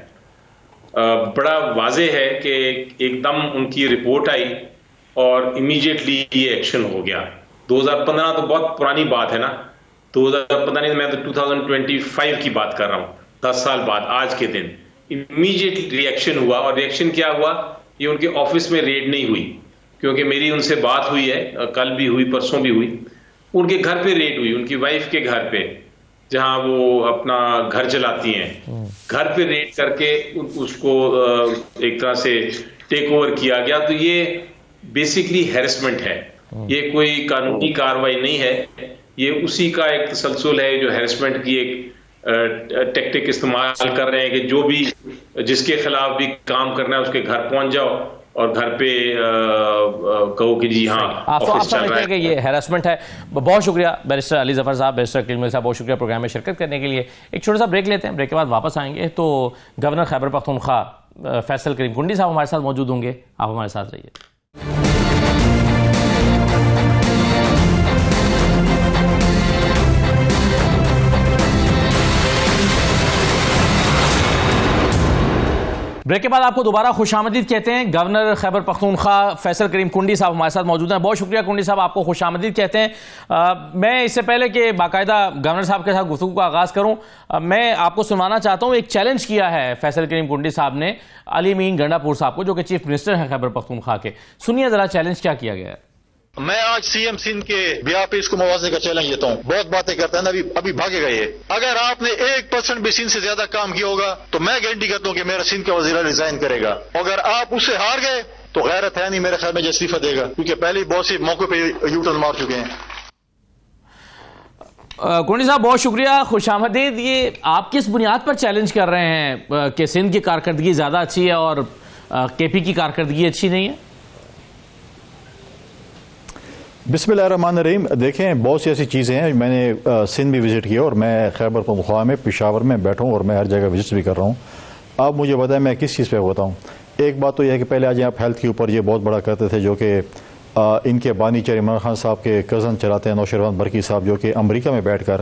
S3: بڑا واضح ہے کہ ایک دم ان کی رپورٹ آئی اور امیڈیٹلی یہ ایکشن ہو گیا. 2015 تو بہت پرانی بات ہے نا, 2015 نہیں, میں تو 2025 کی بات کر رہا ہوں, 10 سال بعد آج کے دن امیڈیٹلی ریئیکشن ہوا. اور ریئیکشن کیا ہوا, یہ ان کے آفس میں ریڈ نہیں ہوئی, کیونکہ میری ان سے بات ہوئی ہے, کل بھی ہوئی, پرسوں بھی ہوئی. ان کے گھر پہ ریڈ ہوئی, ان کی وائف کے گھر پہ جہاں وہ اپنا گھر چلاتی ہیں, گھر پہ ریڈ کر کے اس کو ایک طرح سے ٹیک اوور کیا گیا. تو یہ بیسیکلی ہیرسمنٹ ہے, یہ کوئی قانونی کاروائی نہیں ہے, یہ اسی کا ایک تسلسل ہے جو ہیرسمنٹ کی ایک ٹیکٹک استعمال کر رہے ہیں کہ جو بھی جس کے خلاف بھی کام کرنا ہے اس کے گھر پہنچ جاؤ اور گھر پہ کہو کہ جی ہاں آفس چل رہا ہے.
S1: کہ یہ ہیراسمنٹ ہے. بہت شکریہ بیرسٹر علی ظفر صاحب, بیرسٹر عقیل ملک صاحب, بہت شکریہ پروگرام میں شرکت کرنے کے لیے. ایک چھوٹا سا بریک لیتے ہیں, بریک کے بعد واپس آئیں گے تو گورنر خیبر پختونخوا فیصل کریم کنڈی صاحب ہمارے ساتھ موجود ہوں گے. آپ ہمارے ساتھ رہیے. بریک کے بعد آپ کو دوبارہ خوش آمدید کہتے ہیں. گورنر خیبر پختونخوا فیصل کریم کنڈی صاحب ہمارے ساتھ موجود ہیں. بہت شکریہ کنڈی صاحب, آپ کو خوش آمدید کہتے ہیں. میں اس سے پہلے کہ باقاعدہ گورنر صاحب کے ساتھ گفتگو کا آغاز کروں, میں آپ کو سنوانا چاہتا ہوں ایک چیلنج کیا ہے فیصل کریم کنڈی صاحب نے علی امین گنڈا پور صاحب کو, جو کہ چیف منسٹر ہیں خیبر پختونخوا کے. سنیے ذرا چیلنج کیا کیا گیا ہے.
S4: میں آج سی ایم سندھ کے بیاہ پہ اس کو موازنے کا چیلنج دیتا ہوں. بہت باتیں کرتے ہیں, ابھی بھاگے گئے یہ. اگر آپ نے 1% بھی سندھ سے زیادہ کام کیا ہوگا تو میں گارنٹی کرتا ہوں کہ میرا سندھ کا وزیر ریزائن کرے گا. اگر آپ اس سے ہار گئے تو غیرت ہے نہیں میرے خیال میں جو استعفیٰ دے گا, کیونکہ پہلے ہی بہت سے موقع پہ یو ٹرن مار چکے ہیں.
S1: کنڈی صاحب بہت شکریہ, خوش آمدید. یہ آپ کس بنیاد پر چیلنج کر رہے ہیں کہ سندھ کی کارکردگی زیادہ اچھی ہے اور کے پی کی کارکردگی اچھی نہیں ہے؟
S5: بسم اللہ الرحمن الرحیم. دیکھیں بہت سی ایسی چیزیں ہیں. میں نے سندھ بھی وزٹ کیا اور میں خیبر پختونخوا میں پشاور میں بیٹھا ہوں اور میں ہر جگہ وزٹ بھی کر رہا ہوں. آپ مجھے بتائیں میں کس چیز پہ بتاؤں. ایک بات تو یہ ہے کہ پہلے آج آپ ہیلتھ کے اوپر یہ بہت بڑا کرتے تھے, جو کہ ان کے بانی چیر عمران خان صاحب کے کزن چلاتے ہیں نوشیروان برکی صاحب, جو کہ امریکہ میں بیٹھ کر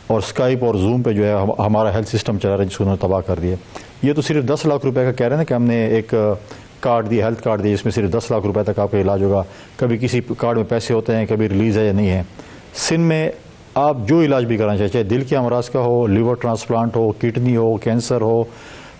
S5: اور اسکائپ اور زوم پہ جو ہے ہمارا ہیلتھ سسٹم چلا رہے ہیں, جس کو انہوں نے تباہ کر دیا. یہ تو صرف 10 لاکھ روپے کا کہہ رہے ہیں کہ ہم نے ایک کارڈ دی, ہیلتھ کارڈ دی, جس میں صرف 10 لاکھ روپے تک آپ کا علاج ہوگا. کبھی کسی کارڈ میں پیسے ہوتے ہیں, کبھی ریلیز ہے یا نہیں ہے. سندھ میں آپ جو علاج بھی کرانا چاہے, چاہے دل کے امراض کا ہو, لیور ٹرانسپلانٹ ہو, کڈنی ہو, کینسر ہو,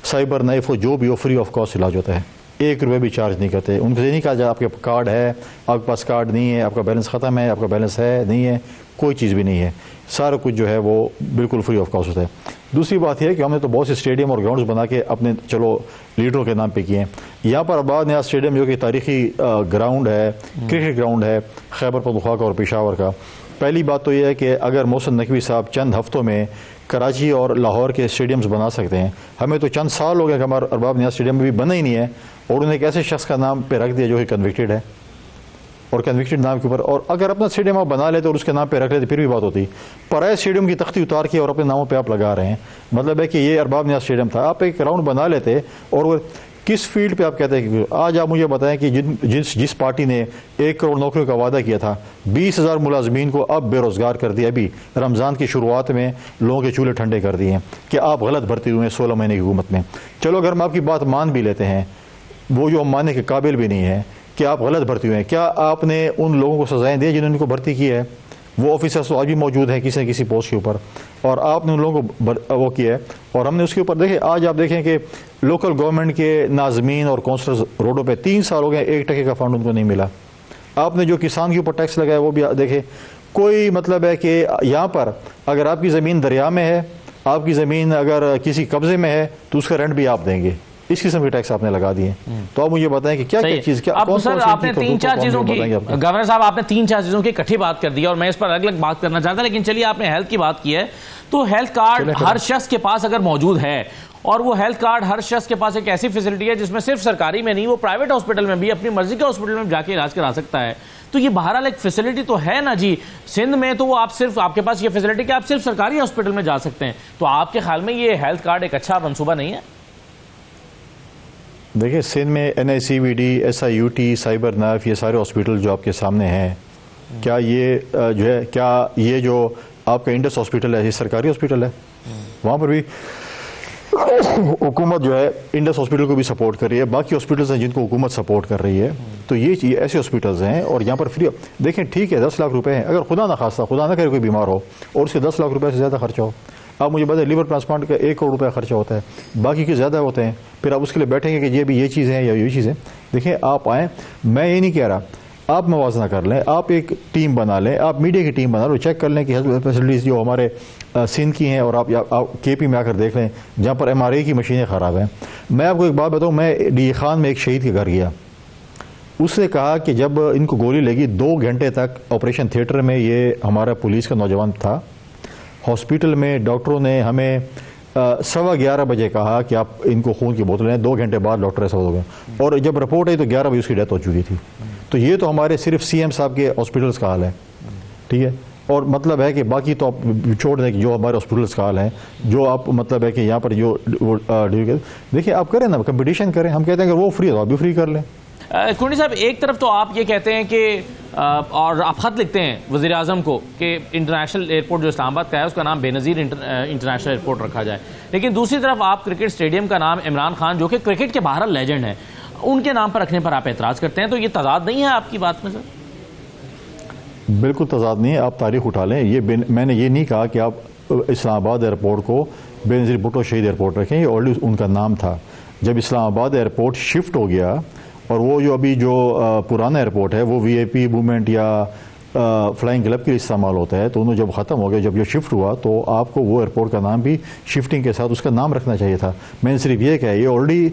S5: سائبر نائف ہو, جو بھی ہو, فری آف کاسٹ علاج ہوتا ہے. 1 روپے بھی چارج نہیں کرتے. ان کو یہ نہیں کہا جائے آپ کے کارڈ ہے, آپ کے پاس کارڈ نہیں ہے, آپ کا بیلنس ختم ہے, آپ کا بیلنس ہے نہیں ہے, کوئی چیز بھی نہیں ہے. سارا کچھ جو ہے وہ بالکل فری آف کاسٹ ہوتا ہے. دوسری بات یہ ہے کہ ہم نے تو بہت سے اسٹیڈیم اور گراؤنڈز بنا کے اپنے چلو لیڈروں کے نام پہ کیے ہیں. یہاں پر آباد نیا اسٹیڈیم جو کہ تاریخی گراؤنڈ ہے, کرکٹ گراؤنڈ ہے خیبر پختونخوا کا اور پشاور کا. پہلی بات تو یہ ہے کہ اگر محسن نقوی صاحب چند ہفتوں میں کراچی اور لاہور کے اسٹیڈیمز بنا سکتے ہیں, ہمیں تو چند سال ہو گئے کہ ہمارا ارباب نیا اسٹیڈیم بھی بنا ہی نہیں ہے, اور انہیں ایک ایسے شخص کا نام پہ رکھ دیا جو کہ کنوکٹڈ ہے, اور کنوکٹڈ نام کے اوپر. اور اگر اپنا اسٹیڈیم آپ بنا لیتے اور اس کے نام پہ رکھ لیتے پھر بھی بات ہوتی. پرائے اسٹیڈیم کی تختی اتار کے اور اپنے ناموں پہ آپ لگا رہے ہیں. مطلب ہے کہ یہ ارباب نیا اسٹیڈیم تھا, آپ ایک گراؤنڈ بنا لیتے. اور کس فیلڈ پہ آپ کہتے ہیں کہ آج آپ مجھے بتائیں کہ جس پارٹی نے 1 کروڑ نوکریوں کا وعدہ کیا تھا, 20,000 ملازمین کو اب بے روزگار کر دیا. ابھی رمضان کی شروعات میں لوگوں کے چولہے ٹھنڈے کر دیے ہیں کہ آپ غلط بھرتی ہوئے ہیں 16 مہینے کی حکومت میں. چلو اگر ہم آپ کی بات مان بھی لیتے ہیں, وہ جو ہم ماننے کے قابل بھی نہیں ہے کہ آپ غلط بھرتی ہوئے ہیں, کیا آپ نے ان لوگوں کو سزائیں دی جنہوں نے ان کو بھرتی کی ہے؟ وہ آفیسرس تو آج بھی موجود ہیں کسی نہ کسی پوسٹ کے اوپر, اور آپ نے ان لوگوں کو وہ کیا ہے. اور ہم نے اس کے اوپر دیکھیں, آج آپ دیکھیں کہ لوکل گورنمنٹ کے ناظمین اور کونسلرز روڈوں پہ 3 سال ہو گئے, 1 ٹکے کا فنڈ ان کو نہیں ملا. آپ نے جو کسان کے اوپر ٹیکس لگایا وہ بھی دیکھیں. کوئی مطلب ہے کہ یہاں پر اگر آپ کی زمین دریا میں ہے, آپ کی زمین اگر کسی قبضے میں ہے تو اس کا رینٹ بھی آپ دیں گے. اس قسم کے ٹیکس آپ نے لگا دیے. تو آپ مجھے بتائیں کہ کیا کیا چیز کیا
S1: آپ نے 3-4 چیزوں کی, گورنر صاحب آپ نے 3-4 چیزوں کی اکٹھی بات کر دی اور میں اس پر الگ الگ بات کرنا چاہتا. لیکن چلیے آپ نے ہیلتھ کی بات کی ہے, تو ہیلتھ کارڈ ہر شخص کے پاس اگر موجود ہے, اور وہ ہیلتھ کارڈ ہر شخص کے پاس ایک ایسی فیسلٹی ہے جس میں صرف سرکاری میں نہیں, وہ پرائیویٹ ہاسپٹل میں بھی اپنی مرضی کے ہاسپٹل میں جا کے علاج کرا سکتا ہے. تو یہ بہرحال ایک فیسلٹی تو ہے نا جی. سندھ میں تو وہ آپ کے پاس یہ فیسلٹی کہ آپ صرف سرکاری ہاسپٹل میں جا سکتے ہیں. تو آپ کے خیال میں یہ ہیلتھ کارڈ ایک اچھا منصوبہ نہیں ہے؟
S5: دیکھیں سندھ میں NICVD, SIUT, سائبر نائف, یہ سارے ہاسپٹل جو آپ کے سامنے ہیں, کیا یہ جو ہے, کیا یہ جو آپ کا انڈس ہاسپٹل ہے یہ سرکاری ہاسپٹل ہے؟ وہاں پر بھی حکومت جو ہے انڈس ہاسپٹل کو بھی سپورٹ کر رہی ہے. باقی ہاسپٹلز ہیں جن کو حکومت سپورٹ کر رہی ہے. تو یہ ایسے ہاسپٹلز ہیں, اور یہاں پر فری. دیکھیں ٹھیک ہے 10 لاکھ روپے ہیں, اگر خدا نہ خواستہ, خدا نہ کرے کوئی بیمار ہو اور اس کے 10 لاکھ روپے سے زیادہ خرچہ ہو, آپ مجھے بتائیں لیور ٹرانسپلانٹ کا 1 کروڑ روپے خرچہ ہوتا ہے, باقی کے زیادہ ہوتے ہیں. پھر آپ اس کے لیے بیٹھیں گے کہ یہ بھی یہ چیزیں ہیں یا یہ چیزیں. دیکھیں آپ آئیں, میں یہ نہیں کہہ رہا, آپ موازنہ کر لیں, آپ ایک ٹیم بنا لیں, آپ میڈیا کی ٹیم بنا لو, چیک کر لیں کہ ہیلتھ فیسلٹیز جو ہمارے سندھ کی ہیں, اور آپ KP میں آ کر دیکھ لیں جہاں پر MRA کی مشینیں خراب ہیں. میں آپ کو ایک بات بتاؤں, میں ڈی خان میں ایک شہید کے گھر گیا, اس نے کہا کہ جب ان کو گولی لگی 2 گھنٹے تک آپریشن تھیٹر میں, یہ ہمارا پولیس کا نوجوان تھا, ہاسپٹل میں ڈاکٹروں نے ہمیں 11:15 بجے کہا کہ آپ ان کو خون کی بوتلیں ہیں. 2 گھنٹے بعد ڈاکٹر ایسا ہو گیا, اور جب رپورٹ آئی تو 11 بجے اس کی ڈیتھ ہو چکی تھی. تو یہ تو ہمارے صرف CM صاحب کے ہاسپٹلس کا حال ہے, ٹھیک ہے. اور مطلب ہے کہ باقی تو آپ چھوڑ دیں کہ جو ہمارے ہاسپٹلس کا حال ہے, جو آپ مطلب ہے کہ یہاں پر جو دیکھیں آپ کریں نا, کمپٹیشن کریں. ہم کہتے ہیں کہ وہ فری ہے تو آپ بھی فری کر لیں.
S1: کنڈی صاحب، ایک طرف تو آپ یہ کہتے ہیں کہ اور آپ خط لکھتے ہیں وزیر اعظم کو کہ انٹرنیشنل ایئرپورٹ جو اسلام آباد کا ہے اس کا نام بے نظیر انٹرنیشنل ایئرپورٹ رکھا جائے، لیکن دوسری طرف آپ کرکٹ اسٹیڈیم کا نام عمران خان جو کہ کرکٹ کے باہر لیجنڈ ہیں ان کے نام پر رکھنے پر آپ اعتراض کرتے ہیں، تو یہ تضاد نہیں ہے آپ کی بات میں سر؟
S5: بالکل تضاد نہیں ہے، آپ تاریخ اٹھا لیں. میں نے یہ نہیں کہا کہ آپ اسلام آباد ایئرپورٹ کو بے نظیر بھٹو شہید ایئرپورٹ رکھیں، یہ آلریڈی ان کا نام تھا. جب اسلام آباد ایئرپورٹ شفٹ ہو گیا اور وہ جو ابھی جو پرانا ایئرپورٹ ہے وہ وی آئی پی موومنٹ یا فلائنگ کلب کے لیے استعمال ہوتا ہے، تو انہوں جب ختم ہو گیا، جب یہ شفٹ ہوا تو آپ کو وہ ایئرپورٹ کا نام بھی شفٹنگ کے ساتھ اس کا نام رکھنا چاہیے تھا. میں نے صرف یہ کہا یہ آلریڈی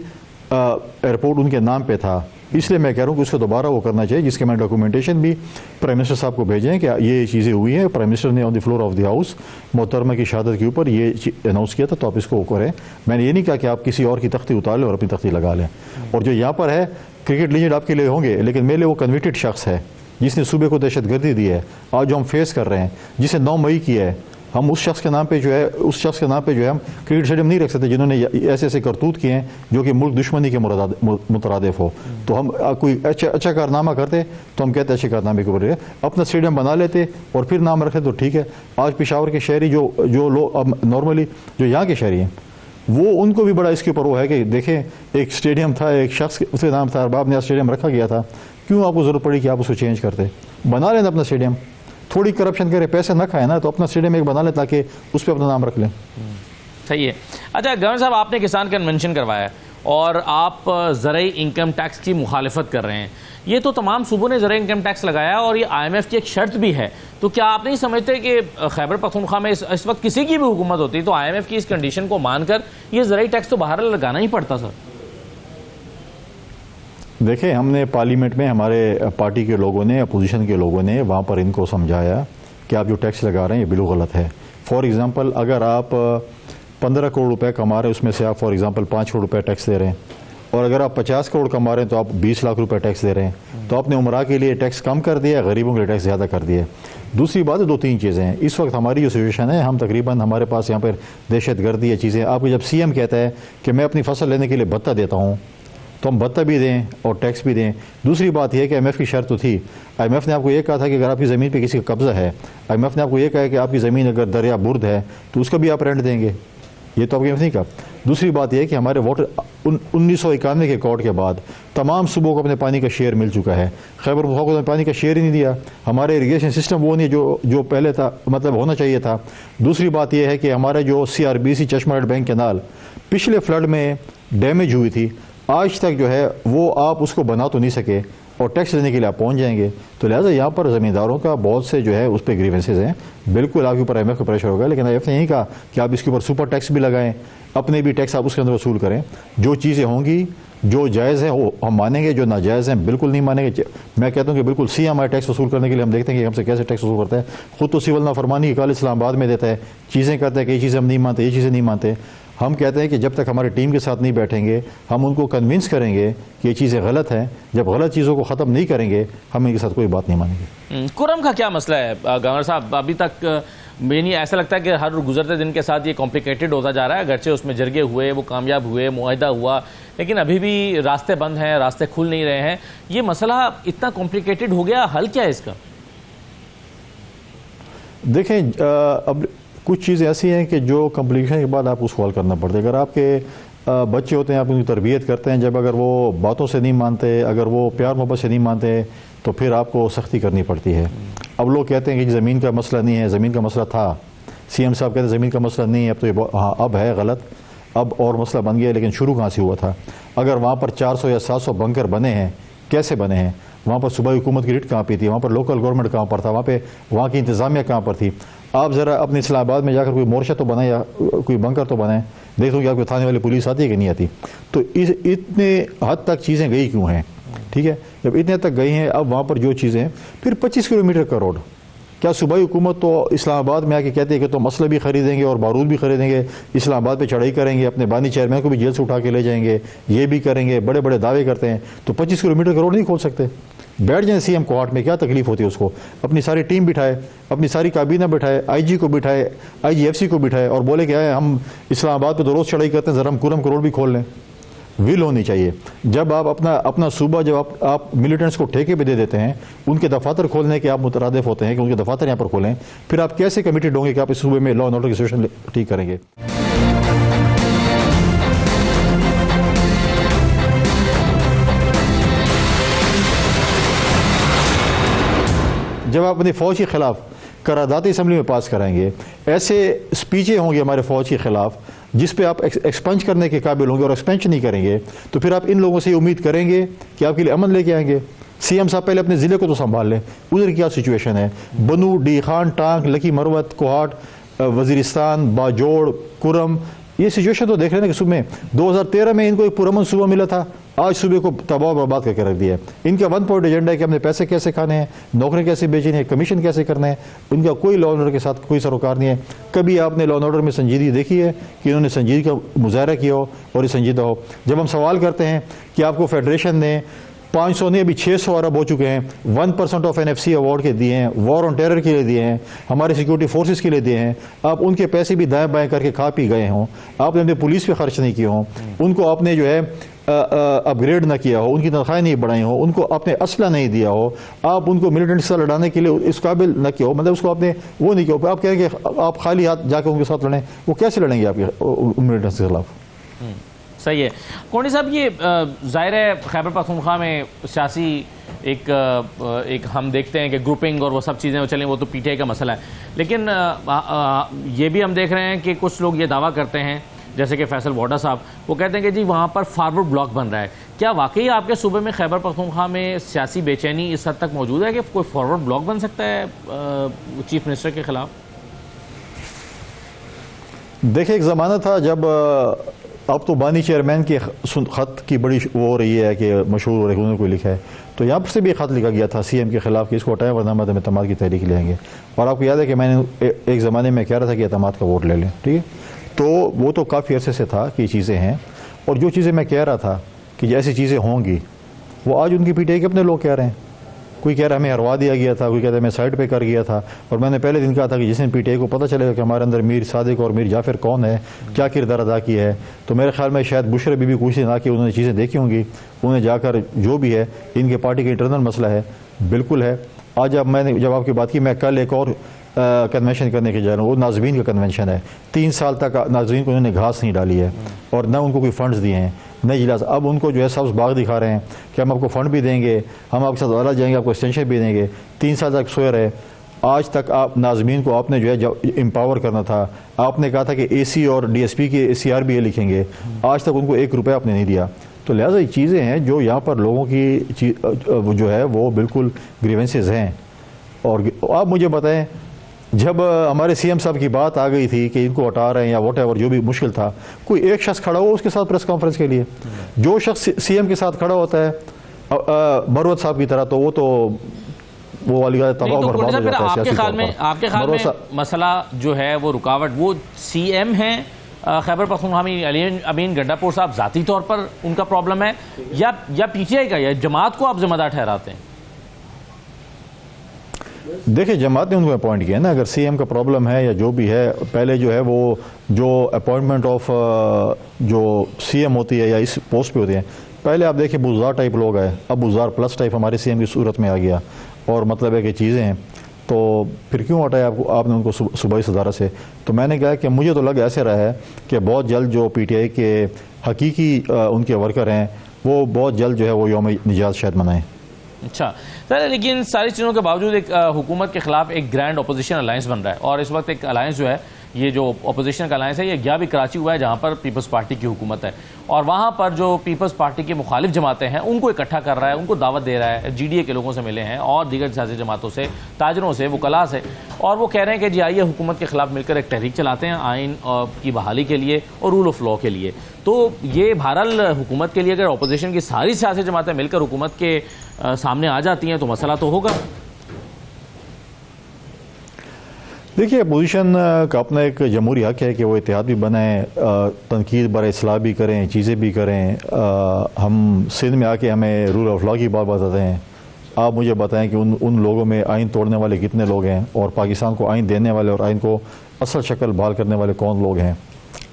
S5: ایئرپورٹ ان کے نام پہ تھا، اس لیے میں کہہ رہا ہوں کہ اس کو دوبارہ وہ کرنا چاہیے، جس کے میں ڈاکومنٹیشن بھی پرائم منسٹر صاحب کو بھیجیں کہ یہ چیزیں ہوئی ہیں. پرائم منسٹر نے آن دی فلور آف دی ہاؤس محترمہ کی شہادت کے اوپر یہ اناؤنس کیا تھا، تو آپ اس کو کریں. میں نے یہ نہیں کہا کہ آپ کسی اور کی تختی اتار لیں اور اپنی تختی لگا لیں. اور جو یہاں پر ہے کرکٹ لیجنڈ آپ کے لیے ہوں گے، لیکن میرے لیے وہ کنوکٹڈ شخص ہے جس نے صوبے کو دہشت گردی دی ہے، آج جو ہم فیس کر رہے ہیں، جسے 9 مئی کی ہے. ہم اس شخص کے نام پہ جو ہے ہم کرکٹ اسٹیڈیم نہیں رکھ سکتے جنہوں نے ایسے ایسے کرتوت کیے ہیں جو کہ ملک دشمنی کے مترادف ہو. تو ہم کوئی اچھا کارنامہ کرتے تو ہم کہتے اچھے کارنامے کے اوپر اپنا اسٹیڈیم بنا لیتے اور پھر نام رکھتے تو ٹھیک ہے. آج پشاور کے شہری جو لوگ نارملی جو یہاں کے شہری ہیں وہ ان کو بھی بڑا اس کے اوپر وہ ہے کہ دیکھیں ایک اسٹیڈیم تھا، ایک شخص اس کا نام تھا ارباب نیاز اسٹیڈیم رکھا گیا تھا، کیوں آپ کو ضرورت پڑی کہ آپ اس کو چینج کرتے؟ بنا لیں اپنا اسٹیڈیم، تھوڑی کرپشن کرے، پیسے نہ کھائے نا، تو اپنا اسٹیڈیم ایک بنا لیں تاکہ اس پہ اپنا نام رکھ لیں.
S1: صحیح ہے. اچھا گورنر صاحب، آپ نے کسان کنونشن کروایا ہے اور آپ زرعی انکم ٹیکس کی مخالفت کر رہے ہیں. یہ تو تمام صوبوں نے زرعی انکم ٹیکس لگایا اور یہ آئی ایم ایف کی ایک شرط بھی ہے، تو کیا آپ نہیں سمجھتے کہ خیبر پختونخوا میں اس وقت کسی کی بھی حکومت ہوتی تو آئی ایم ایف کی اس کنڈیشن کو مان کر یہ زرعی ٹیکس تو باہر لگانا ہی پڑتا سر؟
S5: دیکھیں، ہم نے پارلیمنٹ میں ہمارے پارٹی کے لوگوں نے، اپوزیشن کے لوگوں نے وہاں پر ان کو سمجھایا کہ آپ جو ٹیکس لگا رہے ہیں یہ بالکل غلط ہے. فار ایگزامپل اگر آپ 15 کروڑ روپے کما رہے ہیں، اس میں سے آپ فار ایگزامپل 5 کروڑ روپے ٹیکس دے رہے ہیں، اور اگر آپ 50 کروڑ کما رہے ہیں تو آپ 20 لاکھ روپے ٹیکس دے رہے ہیں، تو آپ نے عمرہ کے لیے ٹیکس کم کر دیا، غریبوں کے لیے ٹیکس زیادہ کر دیا. دوسری بات ہے 2-3 چیزیں ہیں. اس وقت ہماری جو سچویشن ہے، ہم تقریباً ہمارے پاس یہاں پر دہشت گردی ہے چیزیں. آپ کو جب سی ایم کہتا ہے کہ میں اپنی فصل لینے کے لیے بھتہ دیتا ہوں تو ہم بھتہ بھی دیں اور ٹیکس بھی دیں. دوسری بات یہ ہے کہ ایم ایف کی شرط تو تھی، آئی ایم ایف نے آپ کو یہ کہا تھا کہ اگر آپ کی زمین پہ کسی کا قبضہ ہے، آئی ایم ایف نے آپ کو یہ کہا ہے کہ آپ کی زمین اگر دریا برد ہے تو اس کا بھی آپ رینٹ دیں گے. یہ تو آپ نے نہیں کہا. دوسری بات یہ ہے کہ ہمارے واٹر 1991 کے اکارڈ کے بعد تمام صوبوں کو اپنے پانی کا شیئر مل چکا ہے. خیبر پختونخوا کو پانی کا شیئر ہی نہیں دیا. ہمارے اریگیشن سسٹم وہ نہیں جو پہلے تھا، مطلب ہونا چاہیے تھا. دوسری بات یہ ہے کہ ہمارے جو CRBC چشمہ بینک کینال پچھلے فلڈ میں ڈیمیج ہوئی تھی، آج تک جو ہے وہ آپ اس کو بنا تو نہیں سکے اور ٹیکس دینے کے لیے آپ پہنچ جائیں گے. تو لہٰذا یہاں پر زمینداروں کا بہت سے جو ہے اس پہ گریونسز ہیں. بالکل آپ کے اوپر آئی ایم ایف کا پریشر ہوگا، لیکن آئی ایم ایف نے یہی کہا کہ آپ اس کے اوپر سپر ٹیکس بھی لگائیں، اپنے بھی ٹیکس آپ اس کے اندر وصول کریں. جو چیزیں ہوں گی جو جائز ہیں وہ ہم مانیں گے، جو ناجائز ہیں بالکل نہیں مانیں گے. میں کہتا ہوں کہ بالکل سی ایم آئی ٹیکس وصول کرنے کے لیے ہم دیکھتے ہیں کہ ہم سے کیسے ٹیکس وصول کرتا ہے. خود تو سول نافرمانی کی کال اسلام آباد میں دیتا ہے، چیزیں کرتا ہے، کئی چیزیں ہم نہیں مانتے، یہ چیزیں نہیں مانتے. ہم کہتے ہیں کہ جب تک ہماری ٹیم کے ساتھ نہیں بیٹھیں گے، ہم ان کو کنونس کریں گے کہ یہ چیزیں غلط ہیں. جب غلط چیزوں کو ختم نہیں کریں گے، ہم ان کے ساتھ کوئی بات نہیں مانیں گے.
S1: کرم کا کیا مسئلہ ہے گورنر صاحب؟ ابھی تک مجھے ایسا لگتا ہے کہ ہر گزرتے دن کے ساتھ یہ کمپلیکیٹڈ ہوتا جا رہا ہے. اگرچہ اس میں جرگے ہوئے، وہ کامیاب ہوئے، معاہدہ ہوا، لیکن ابھی بھی راستے بند ہیں، راستے کھل نہیں رہے ہیں. یہ مسئلہ اتنا کمپلیکیٹڈ ہو گیا، حل کیا ہے اس کا؟
S5: دیکھیں، اب کچھ چیزیں ایسی ہیں کہ جو کمپلیکیشن کے بعد آپ کو سوال کرنا پڑتا ہے. اگر آپ کے بچے ہوتے ہیں، آپ ان کی تربیت کرتے ہیں، جب اگر وہ باتوں سے نہیں مانتے، اگر وہ پیار محبت سے نہیں مانتے، تو پھر آپ کو سختی کرنی پڑتی ہے. اب لوگ کہتے ہیں کہ زمین کا مسئلہ نہیں ہے، زمین کا مسئلہ تھا. سی ایم صاحب کہتے ہیں زمین کا مسئلہ نہیں ہے، اب تو یہ ہاں اب ہے غلط، اب اور مسئلہ بن گیا، لیکن شروع کہاں سے ہوا تھا؟ اگر وہاں پر 400 یا 700 بنکر بنے ہیں، کیسے بنے ہیں؟ وہاں پر صوبائی حکومت کی رٹ کہاں پہ تھی؟ وہاں پر لوکل گورنمنٹ کہاں پر تھا؟ وہاں کی انتظامیہ کہاں پر تھی؟ آپ ذرا اپنے اسلام آباد میں جا کر کوئی مورچہ تو بنائیں یا کوئی بنکر تو بنائیں، دیکھو کہ آپ کے تھانے والی پولیس آتی ہے کہ نہیں آتی. تو اتنے حد تک چیزیں گئی کیوں ہیں؟ ٹھیک ہے، جب اتنے تک گئی ہیں، اب وہاں پر جو چیزیں، پھر 25 کلومیٹر کا روڈ، کیا صوبائی حکومت تو اسلام آباد میں آ کے کہتے ہیں کہ تو اسلحہ بھی خریدیں گے اور بارود بھی خریدیں گے، اسلام آباد پہ چڑھائی کریں گے، اپنے بانی چیئرمین کو بھی جیل سے اٹھا کے لے جائیں گے، یہ بھی کریں گے، بڑے بڑے دعوے کرتے ہیں. تو 25 کلومیٹر کا روڈ نہیں کھول سکتے؟ بیٹھ جائیں سی ایم کوارٹ میں، کیا تکلیف ہوتی ہے اس کو؟ اپنی ساری ٹیم بٹھائے، اپنی ساری کابینہ بٹھائے، آئی جی کو بٹھائے، IGFC کو بٹھائے، اور بولے کہ ہم اسلام آباد پہ تو روز چڑھائی کرتے ہیں، ذرا ہم کرم کروڑ بھی کھول لیں. ول ہونی چاہیے. جب آپ اپنا صوبہ جب آپ ملیٹنٹس کو ٹھیکے پہ دے دیتے ہیں، ان کے دفاتر کھولنے کے آپ مترادف ہوتے ہیں کہ ان کے دفاتر یہاں پر کھولیں، پھر آپ کیسے کمیٹڈ ہوں گے کہ آپ اس صوبے میں لا اینڈ آرڈر کی سچویشن ٹھیک کریں گے؟ جب آپ اپنی فوج کے خلاف قرارداد اسمبلی میں پاس کرائیں گے، ایسے اسپیچیں ہوں گی ہمارے فوج کے خلاف جس پہ آپ ایکسپنج کرنے کے قابل ہوں گے اور ایکسپینشن نہیں کریں گے، تو پھر آپ ان لوگوں سے امید کریں گے کہ آپ کے لیے امن لے کے آئیں گے؟ سی ایم صاحب پہلے اپنے ضلع کو تو سنبھال لیں، ادھر کیا سچویشن ہے. بنو، ڈی خان، ٹانک، لکی مروت، کوہاٹ، وزیرستان، باجوڑ، کرم، یہ سچویشن تو دیکھ رہے ہیں کہ صبح میں 2013 میں ان کو ایک پرامن صوبہ ملا تھا، آج صوبے کو تباہ و برباد کر کے رکھ دیا ہے. ان کا 1 پوائنٹ ایجنڈا ہے کہ ہم نے پیسے کیسے کھانے ہیں، نوکری کیسے بیچنی ہے، کمیشن کیسے کرنا ہے. ان کا کوئی لا اینڈ آرڈر کے ساتھ کوئی سروکار نہیں ہے. کبھی آپ نے لا اینڈ آرڈر میں سنجیدگی دیکھی ہے کہ انہوں نے سنجیدگی کا مظاہرہ کیا ہو اور یہ سنجیدہ ہو؟ جب ہم سوال کرتے ہیں کہ آپ کو فیڈریشن نے 500 نہیں ابھی 600 ارب ہو چکے ہیں، 1% آف NFC ایوارڈ کے دیے ہیں، وار آن ٹیرر کے لیے دیے ہیں، ہمارے سیکورٹی فورسز کے لیے دیے ہیں، آپ ان کے پیسے بھی دائیں بائیں کر کے کھا پی گئے ہوں، آپ نے اپنے پولیس پہ خرچ نہیں کیے ہوں، ان کو آپ نے جو ہے اپ گریڈ نہ کیا ہو، ان کی تنخواہیں نہیں بڑھائی ہوں، ان کو آپ نے اسلحہ نہیں دیا ہو، آپ ان کو ملیٹنٹ سے لڑانے کے لیے اس قابل نہ کیا ہو، مطلب اس کو آپ نے وہ نہیں کیا ہو. آپ کہیں کہ آپ خالی ہاتھ جا کے ان کے ساتھ لڑیں، وہ کیسے لڑیں گے آپ کے ملیٹنٹس کے خلاف؟
S1: صحیح ہے. کونی صاحب، یہ ظاہر ہے خیبر پختونخوا میں سیاسی ایک ہم دیکھتے ہیں کہ گروپنگ اور وہ سب چیزیں چلیں، وہ تو پی ٹی آئی کا مسئلہ ہے، لیکن یہ بھی ہم دیکھ رہے ہیں کہ کچھ لوگ یہ دعویٰ کرتے ہیں، جیسے کہ فیصل ووڈا صاحب، وہ کہتے ہیں کہ جی وہاں پر فارورڈ بلاک بن رہا ہے. کیا واقعی آپ کے صوبے میں خیبر پختونخوا میں سیاسی بے چینی اس حد تک موجود ہے کہ کوئی فارورڈ بلاک بن سکتا ہے چیف منسٹر کے خلاف؟
S5: دیکھیں، ایک زمانہ تھا جب اب تو بانی چیئرمین کے خط کی بڑی وہ ہو رہی ہے کہ مشہور ہو رہی ہے، انہوں نے کوئی لکھا ہے، تو یہاں پر سے بھی خط لکھا گیا تھا سی ایم کے خلاف کہ اس کو ہٹائیں ورنہ ہم عدم اعتماد کی تحریک لیں گے. اور آپ کو یاد ہے کہ میں نے ایک زمانے میں کہہ رہا تھا کہ اعتماد کا ووٹ لے لیں، ٹھیک ہے؟ تو وہ تو کافی عرصے سے تھا کہ یہ چیزیں ہیں، اور جو چیزیں میں کہہ رہا تھا کہ ایسی چیزیں ہوں گی، وہ آج ان کی پی ٹی آئی کے اپنے لوگ کہہ رہے ہیں. کوئی کہہ رہا ہے ہمیں ہروا دیا گیا تھا، کوئی کہتا ہے میں سائٹ پہ کر گیا تھا. اور میں نے پہلے دن کہا تھا کہ جس دن پی ٹی آئی کو پتہ چلے گا کہ ہمارے اندر میر صادق اور میر جعفر کون ہے، کیا کردار ادا کیا ہے، تو میرے خیال میں شاید بشرا بی بی کوشش نہ کہ انہوں نے چیزیں دیکھی ہوں گی، انہیں جا کر جو بھی ہے ان کے پارٹی کا انٹرنل مسئلہ ہے، بالکل ہے. آج اب میں نے جب آپ کی بات کی، میں کل ایک اور کنونشن کرنے کے جا رہا ہوں، وہ ناظمین کا کنونشن ہے. 3 سال تک ناظرین کو انہوں نے گھاس نہیں ڈالی ہے اور نہ ان کو کوئی فنڈز دیے ہیں، نہ اجلاس. اب ان کو جو ہے سبز باغ دکھا رہے ہیں کہ ہم آپ کو فنڈ بھی دیں گے، ہم آپ کے ساتھ عدالت جائیں گے، آپ کو ایکسٹینشن بھی دیں گے. 3 سال تک سوئے رہے. آج تک آپ ناظمین کو آپ نے جو ہے امپاور کرنا تھا، آپ نے کہا تھا کہ اے سی اور ڈی ایس پی کے CRBA لکھیں گے، آج تک ان کو 1 روپیہ آپ نے نہیں دیا. تو لہٰذا یہ چیزیں ہیں جو یہاں پر لوگوں کی جو ہے وہ بالکل گریونسز ہیں. اور آپ مجھے بتائیں، جب ہمارے سی ایم صاحب کی بات آ گئی تھی کہ ان کو ہٹا رہے ہیں یا واٹ ایور جو بھی مشکل تھا، کوئی ایک شخص کھڑا ہو اس کے ساتھ پریس کانفرنس کے لیے؟ جو شخص سی ایم کے ساتھ کھڑا ہوتا ہے مروت صاحب کی طرح، تو وہ والی تباہ و برباد ہو جاتا ہے سیاسی طور پر.
S1: آپ کے خیال میں مسئلہ جو ہے وہ رکاوٹ وہ سی ایم ہیں خیبر پختونخوا میں، علی امین گڈا پور صاحب ذاتی طور پر ان کا پرابلم ہے، یا پی ٹی آئی کا، یا جماعت کو آپ ذمہ دار ٹھہراتے ہیں؟
S5: دیکھیں، جماعت نے ان کو اپوائنٹ کیا نا. اگر سی ایم کا پرابلم ہے یا جو بھی ہے، پہلے جو ہے وہ جو اپوائنٹمنٹ آف جو سی ایم ہوتی ہے یا اس پوسٹ پہ ہوتی ہے، پہلے آپ دیکھیں بزدار ٹائپ لوگ آئے، اب بزدار پلس ٹائپ ہمارے سی ایم کی صورت میں آ گیا، اور مطلب ہے کہ چیزیں ہیں. تو پھر کیوں ہٹایا آپ نے ان کو صوبائی صدارت سے؟ تو میں نے کہا کہ مجھے تو لگ ایسے رہا ہے کہ بہت جلد جو پی ٹی آئی کے حقیقی ان کے ورکر ہیں، وہ بہت جلد جو ہے وہ یوم نجات شاید منائیں.
S1: اچھا سر، لیکن ساری چیزوں کے باوجود ایک حکومت کے خلاف ایک گرینڈ اپوزیشن الائنس بن رہا ہے، اور اس وقت ایک الائنس جو ہے، یہ جو اپوزیشن کا الائنس ہے، یہ گیا بھی کراچی ہوا ہے جہاں پر پیپلز پارٹی کی حکومت ہے، اور وہاں پر جو پیپلز پارٹی کی مخالف جماعتیں ہیں ان کو اکٹھا کر رہا ہے، ان کو دعوت دے رہا ہے. جی ڈی اے کے لوگوں سے ملے ہیں اور دیگر سیاسی جماعتوں سے، تاجروں سے، وکلاء سے، اور وہ کہہ رہے ہیں کہ جی آئیے حکومت کے خلاف مل کر ایک تحریک چلاتے ہیں آئین کی بحالی کے لیے اور رول آف لا کے لیے. تو یہ بہرحال حکومت کے لیے اگر اپوزیشن کی ساری سیاسی جماعتیں مل کر حکومت کے سامنے آ جاتی ہیں تو مسئلہ تو ہوگا.
S5: دیکھیے، اپوزیشن کا اپنا ایک جمہوری حق ہے کہ وہ اتحاد بھی بنائیں، تنقید برائے اصلاح بھی کریں، چیزیں بھی کریں. ہم سندھ میں آ کے ہمیں رول آف لا کی بات بتاتے ہیں. آپ مجھے بتائیں کہ ان لوگوں میں آئین توڑنے والے کتنے لوگ ہیں، اور پاکستان کو آئین دینے والے اور آئین کو اصل شکل بحال کرنے والے کون لوگ ہیں؟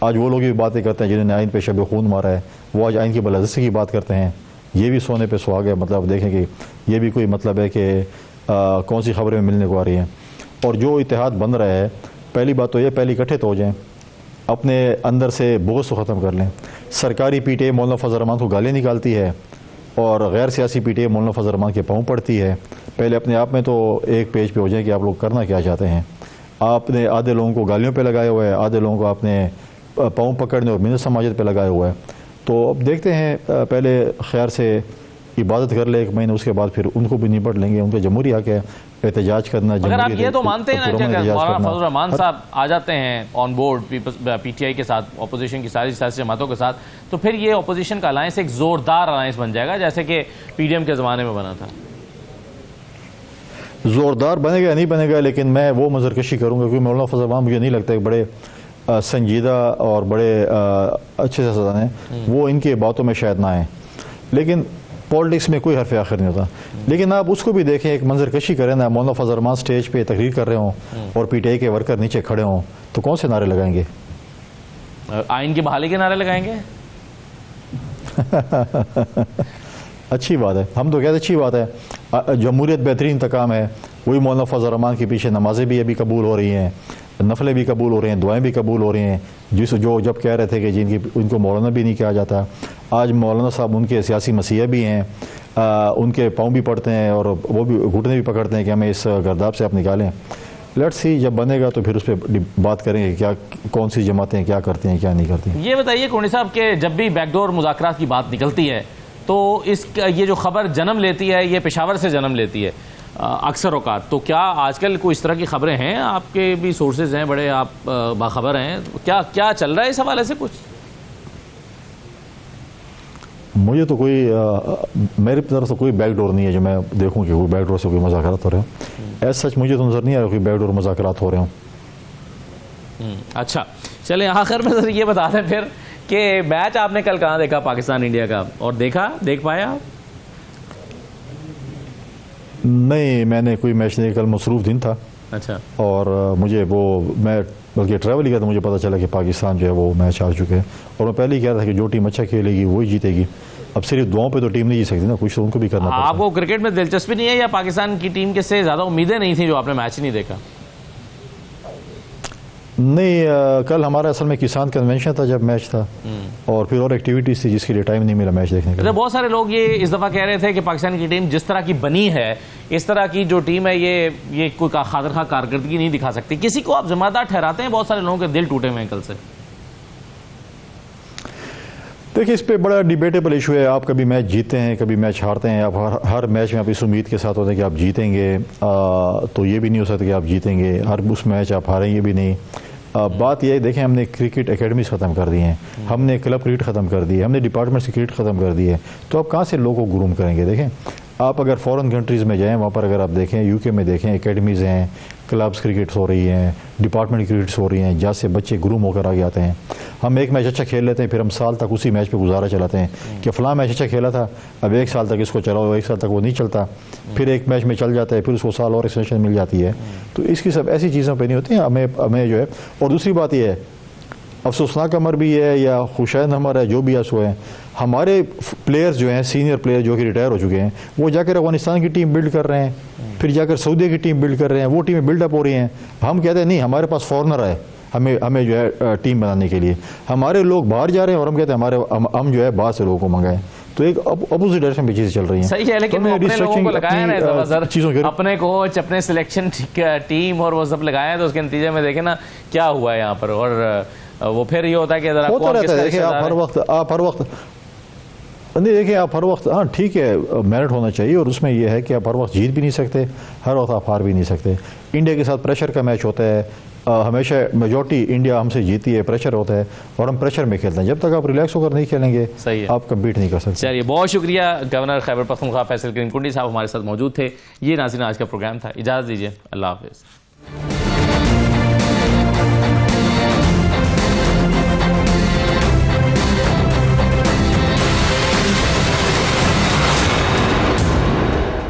S5: آج وہ لوگ بھی باتیں کرتے ہیں جنہوں نے آئین پہ شب خون مارا ہے، وہ آج آئین کی بلازستی کی بات کرتے ہیں. یہ بھی سونے پہ سہاگ ہے. مطلب دیکھیں کہ یہ بھی کوئی مطلب ہے کہ کون سی خبریں ملنے کو آ رہی ہیں. اور جو اتحاد بن رہا ہے، پہلی بات تو یہ پہلے اکٹھے تو ہو جائیں، اپنے اندر سے بغض کو ختم کر لیں. سرکاری پی ٹی آئی مولانا فضل الرحمان کو گالیاں نکالتی ہے اور غیر سیاسی پی ٹی آئی مولانا فضل الرحمان کے پاؤں پڑتی ہے. پہلے اپنے آپ میں تو ایک پیج پہ ہو جائیں کہ آپ لوگ کرنا کیا چاہتے ہیں. آپ نے آدھے لوگوں کو گالیوں پہ لگائے ہوئے ہے، آدھے لوگوں کو آپ نے پاؤں پکڑنے اور منت سماجت پہ لگایا ہوا ہے. تو اب دیکھتے ہیں، پہلے خیر سے عبادت کر لے 1 مہینہ، اس کے بعد پھر ان کو بھی نپٹ لیں گے. ان کا جمہوری حق ہے احتجاج کرنا.
S1: اگر آپ یہ تو مانتے ہیں نا کہ مولانا فضل الرحمان صاحب آ جاتے ہیں on board P T I کے ساتھ، اپوزیشن کی ساری سیاسی جماعتوں کے ساتھ، تو پھر یہ اپوزیشن کا الائنس ایک زوردار الائنس بن جائے گا جیسے کہ پی ڈی ایم کے زمانے میں بنا تھا.
S5: زوردار بنے گا یا نہیں بنے گا، لیکن میں وہ منظر کشی کروں گا کیونکہ مولانا فضل الرحمان مجھے نہیں لگتا کہ بڑے سنجیدہ اور بڑے اچھے سیاستدان ہیں. وہ ان کی باتوں میں شاید نہ آئیں، لیکن پالیٹکس میں کوئی حرف آخر نہیں ہوتا. لیکن آپ اس کو بھی دیکھیں، ایک منظر کشی کریں نا، مولانا فضل الرحمان سٹیج پہ تقریر کر رہے ہوں اور پی ٹی آئی کے ورکر نیچے کھڑے ہوں تو کون سے نعرے لگائیں گے؟
S1: آئین کی بحالی کے نعرے لگائیں گے.
S5: اچھی بات ہے، ہم تو کہتے ہیں اچھی بات ہے. جمہوریت بہترین انتقام ہے. وہی مولانا فضل الرحمان کے پیچھے نمازیں بھی ابھی قبول ہو رہی ہیں، نفلیں بھی قبول ہو رہی ہیں، دعائیں بھی قبول ہو رہی ہیں. جو جب کہہ رہے تھے کہ ان کو مولانا بھی نہیں کہا جاتا، آج مولانا صاحب ان کے سیاسی مسیح بھی ہیں. ان کے پاؤں بھی پڑتے ہیں اور وہ بھی گھٹنے بھی پکڑتے ہیں کہ ہمیں اس گرداب سے آپ نکالیں. لیٹس سی، جب بنے گا تو پھر اس پہ بات کریں گے کیا کون سی جماعتیں کیا کرتی ہیں کیا نہیں کرتی.
S1: یہ بتائیے کونی صاحب کہ جب بھی بیک ڈور مذاکرات کی بات نکلتی ہے تو یہ جو خبر جنم لیتی ہے یہ پشاور سے جنم لیتی ہے اکثر اوقات. تو کیا آج کل کوئی اس طرح کی خبریں ہیں؟ آپ کے بھی سورسز ہیں بڑے، آپ باخبر ہیں، کیا چل رہا ہے اس حوالے سے کچھ؟
S5: مجھے تو کوئی میری طرف سے کوئی بیک ڈور نہیں ہے جو میں دیکھوں کہ کوئی بیک ڈور سے کوئی مذاکرات ہو رہے ہوں. ایز سچ مجھے تو نظر نہیں آ رہا کوئی بیک ڈور مذاکرات ہو رہے ہوں.
S1: اچھا چلیں، آخر میں یہ بتا دیں پھر کہ میچ آپ نے کل کہاں دیکھا پاکستان انڈیا کا، اور دیکھ پایا آپ؟
S5: نہیں، میں نے کوئی میچ نہیں، کل مصروف دن تھا.
S1: اچھا. اور
S5: مجھے میں بلکہ ٹریول ہی کیا تو مجھے پتا چلا کہ پاکستان جو ہے وہ میچ ہار چکے ہیں. اور میں پہلے ہی کہہ رہا تھا کہ جو ٹیم اچھا کھیلے گی وہی جیتے گی. اب صرف دعاؤں پہ تو ٹیم نہیں جیت سکتی نا، کچھ تو ان کو بھی کرنا پڑتا ہے.
S1: آپ کو کرکٹ میں دلچسپی نہیں ہے یا پاکستان کی ٹیم کے سے زیادہ امیدیں نہیں تھیں جو آپ نے میچ نہیں دیکھا؟
S5: نہیں، کل ہمارا اصل میں کسان کنونشن تھا جب میچ تھا، اور پھر اور ایکٹیویٹیز تھی جس کے لیے ٹائم نہیں ملا میچ دیکھنے کا.
S1: بہت سارے لوگ یہ اس دفعہ کہہ رہے تھے کہ پاکستان کی ٹیم جس طرح کی بنی ہے، اس طرح کی جو ٹیم ہے یہ کوئی خاطر خواہ کارکردگی نہیں دکھا سکتی. کسی کو آپ ذمہ دار ٹھہراتے ہیں؟ بہت سارے لوگوں کے دل ٹوٹے ہوئے ہیں کل سے.
S5: دیکھیں، اس پہ بڑا ڈیبیٹیبل ایشو ہے. آپ کبھی میچ جیتتے ہیں، کبھی میچ ہارتے ہیں. آپ ہر میچ میں آپ اس امید کے ساتھ ہوتے ہیں کہ آپ جیتیں گے، تو یہ بھی نہیں ہو سکتا کہ آپ جیتیں گے. ہر اس میچ آپ ہاریں گے بھی نہیں. بات یہ ہے، دیکھیں ہم نے کرکٹ اکیڈمیز ختم کر دی ہیں، ہم نے کلب کرکٹ ختم کر دی ہے، ہم نے ڈپارٹمنٹ سے کرکٹ ختم کر دی ہے. تو آپ کہاں سے لوگوں کو گروم کریں گے؟ دیکھیں آپ اگر فورن کنٹریز میں جائیں، وہاں پر اگر آپ دیکھیں یو کے میں دیکھیں اکیڈمیز ہیں، کلبس کرکٹس ہو رہی ہیں، ڈپارٹمنٹ کرکٹس ہو رہی ہیں، جہاں سے بچے گروم ہو کر آگے آتے ہیں. ہم ایک میچ اچھا کھیل لیتے ہیں، پھر ہم سال تک اسی میچ پہ گزارا چلاتے ہیں کہ فلاں میچ اچھا کھیلا تھا، اب 1 سال تک اس کو چلاؤ. 1 سال تک وہ نہیں چلتا، پھر ایک میچ میں چل جاتا ہے، پھر اس کو سال اور ایکسٹینشن مل جاتی ہے. تو اس کی سب ایسی چیزوں پہ نہیں ہوتی ہیں. ہمیں جو ہے، اور دوسری بات یہ ہے، افسوسناک امر بھی ہے یا خوشائند امر ہے، جو بھی ایسو ہے، ہمارے پلیئرز جو ہیں، سینئر پلیئر جو کہ ریٹائر ہو چکے ہیں، وہ جا کر افغانستان کی ٹیم بلڈ کر رہے ہیں، پھر جا کر سعودیہ کی ٹیم بلڈ کر رہے ہیں. وہ ٹیمیں بلڈ اپ ہو رہی ہیں. ہم کہتے ہیں نہیں، ہمارے پاس فارنر آئے ہمیں جو ہے ٹیم بنانے کے لیے. ہمارے لوگ باہر جا رہے ہیں اور ہم کہتے ہیں ہم جو ہے باہر سے لوگوں کو منگائیں. تو ایک اپوزٹ ڈائریکشن پہ چیزیں چل رہی ہیں.
S1: صحیح ہے، لیکن اپنے لوگوں کو لگایا نا، اپنے کوچ، اپنے سلیکشن ٹیم اور وہ سب لگایا، تو اس کے نتیجے میں دیکھیں نا کیا ہوا ہے یہاں پر. اور وہ پھر یہ ہوتا ہے کہ
S5: ہوتا رہتا ہے. دیکھیں آپ ہر وقت نہیں، دیکھیں آپ ہر وقت، ہاں ٹھیک ہے میرٹ ہونا چاہیے، اور اس میں یہ ہے کہ آپ ہر وقت جیت بھی نہیں سکتے، ہر وقت آپ ہار بھی نہیں سکتے. انڈیا کے ساتھ پریشر کا میچ ہوتا ہے، ہمیشہ میجورٹی انڈیا ہم سے جیتی ہے، پریشر ہوتا ہے اور ہم پریشر میں کھیلتے ہیں. جب تک آپ ریلیکس ہو کر نہیں کھیلیں گے آپ کمپیٹ نہیں کر سکتے.
S1: چلیے، بہت شکریہ گورنر خیبر پختونخوا فیصل کریم کنڈی صاحب ہمارے ساتھ موجود تھے. یہ ناظرین آج کا پروگرام تھا. اجازت دیجیے، اللہ حافظ.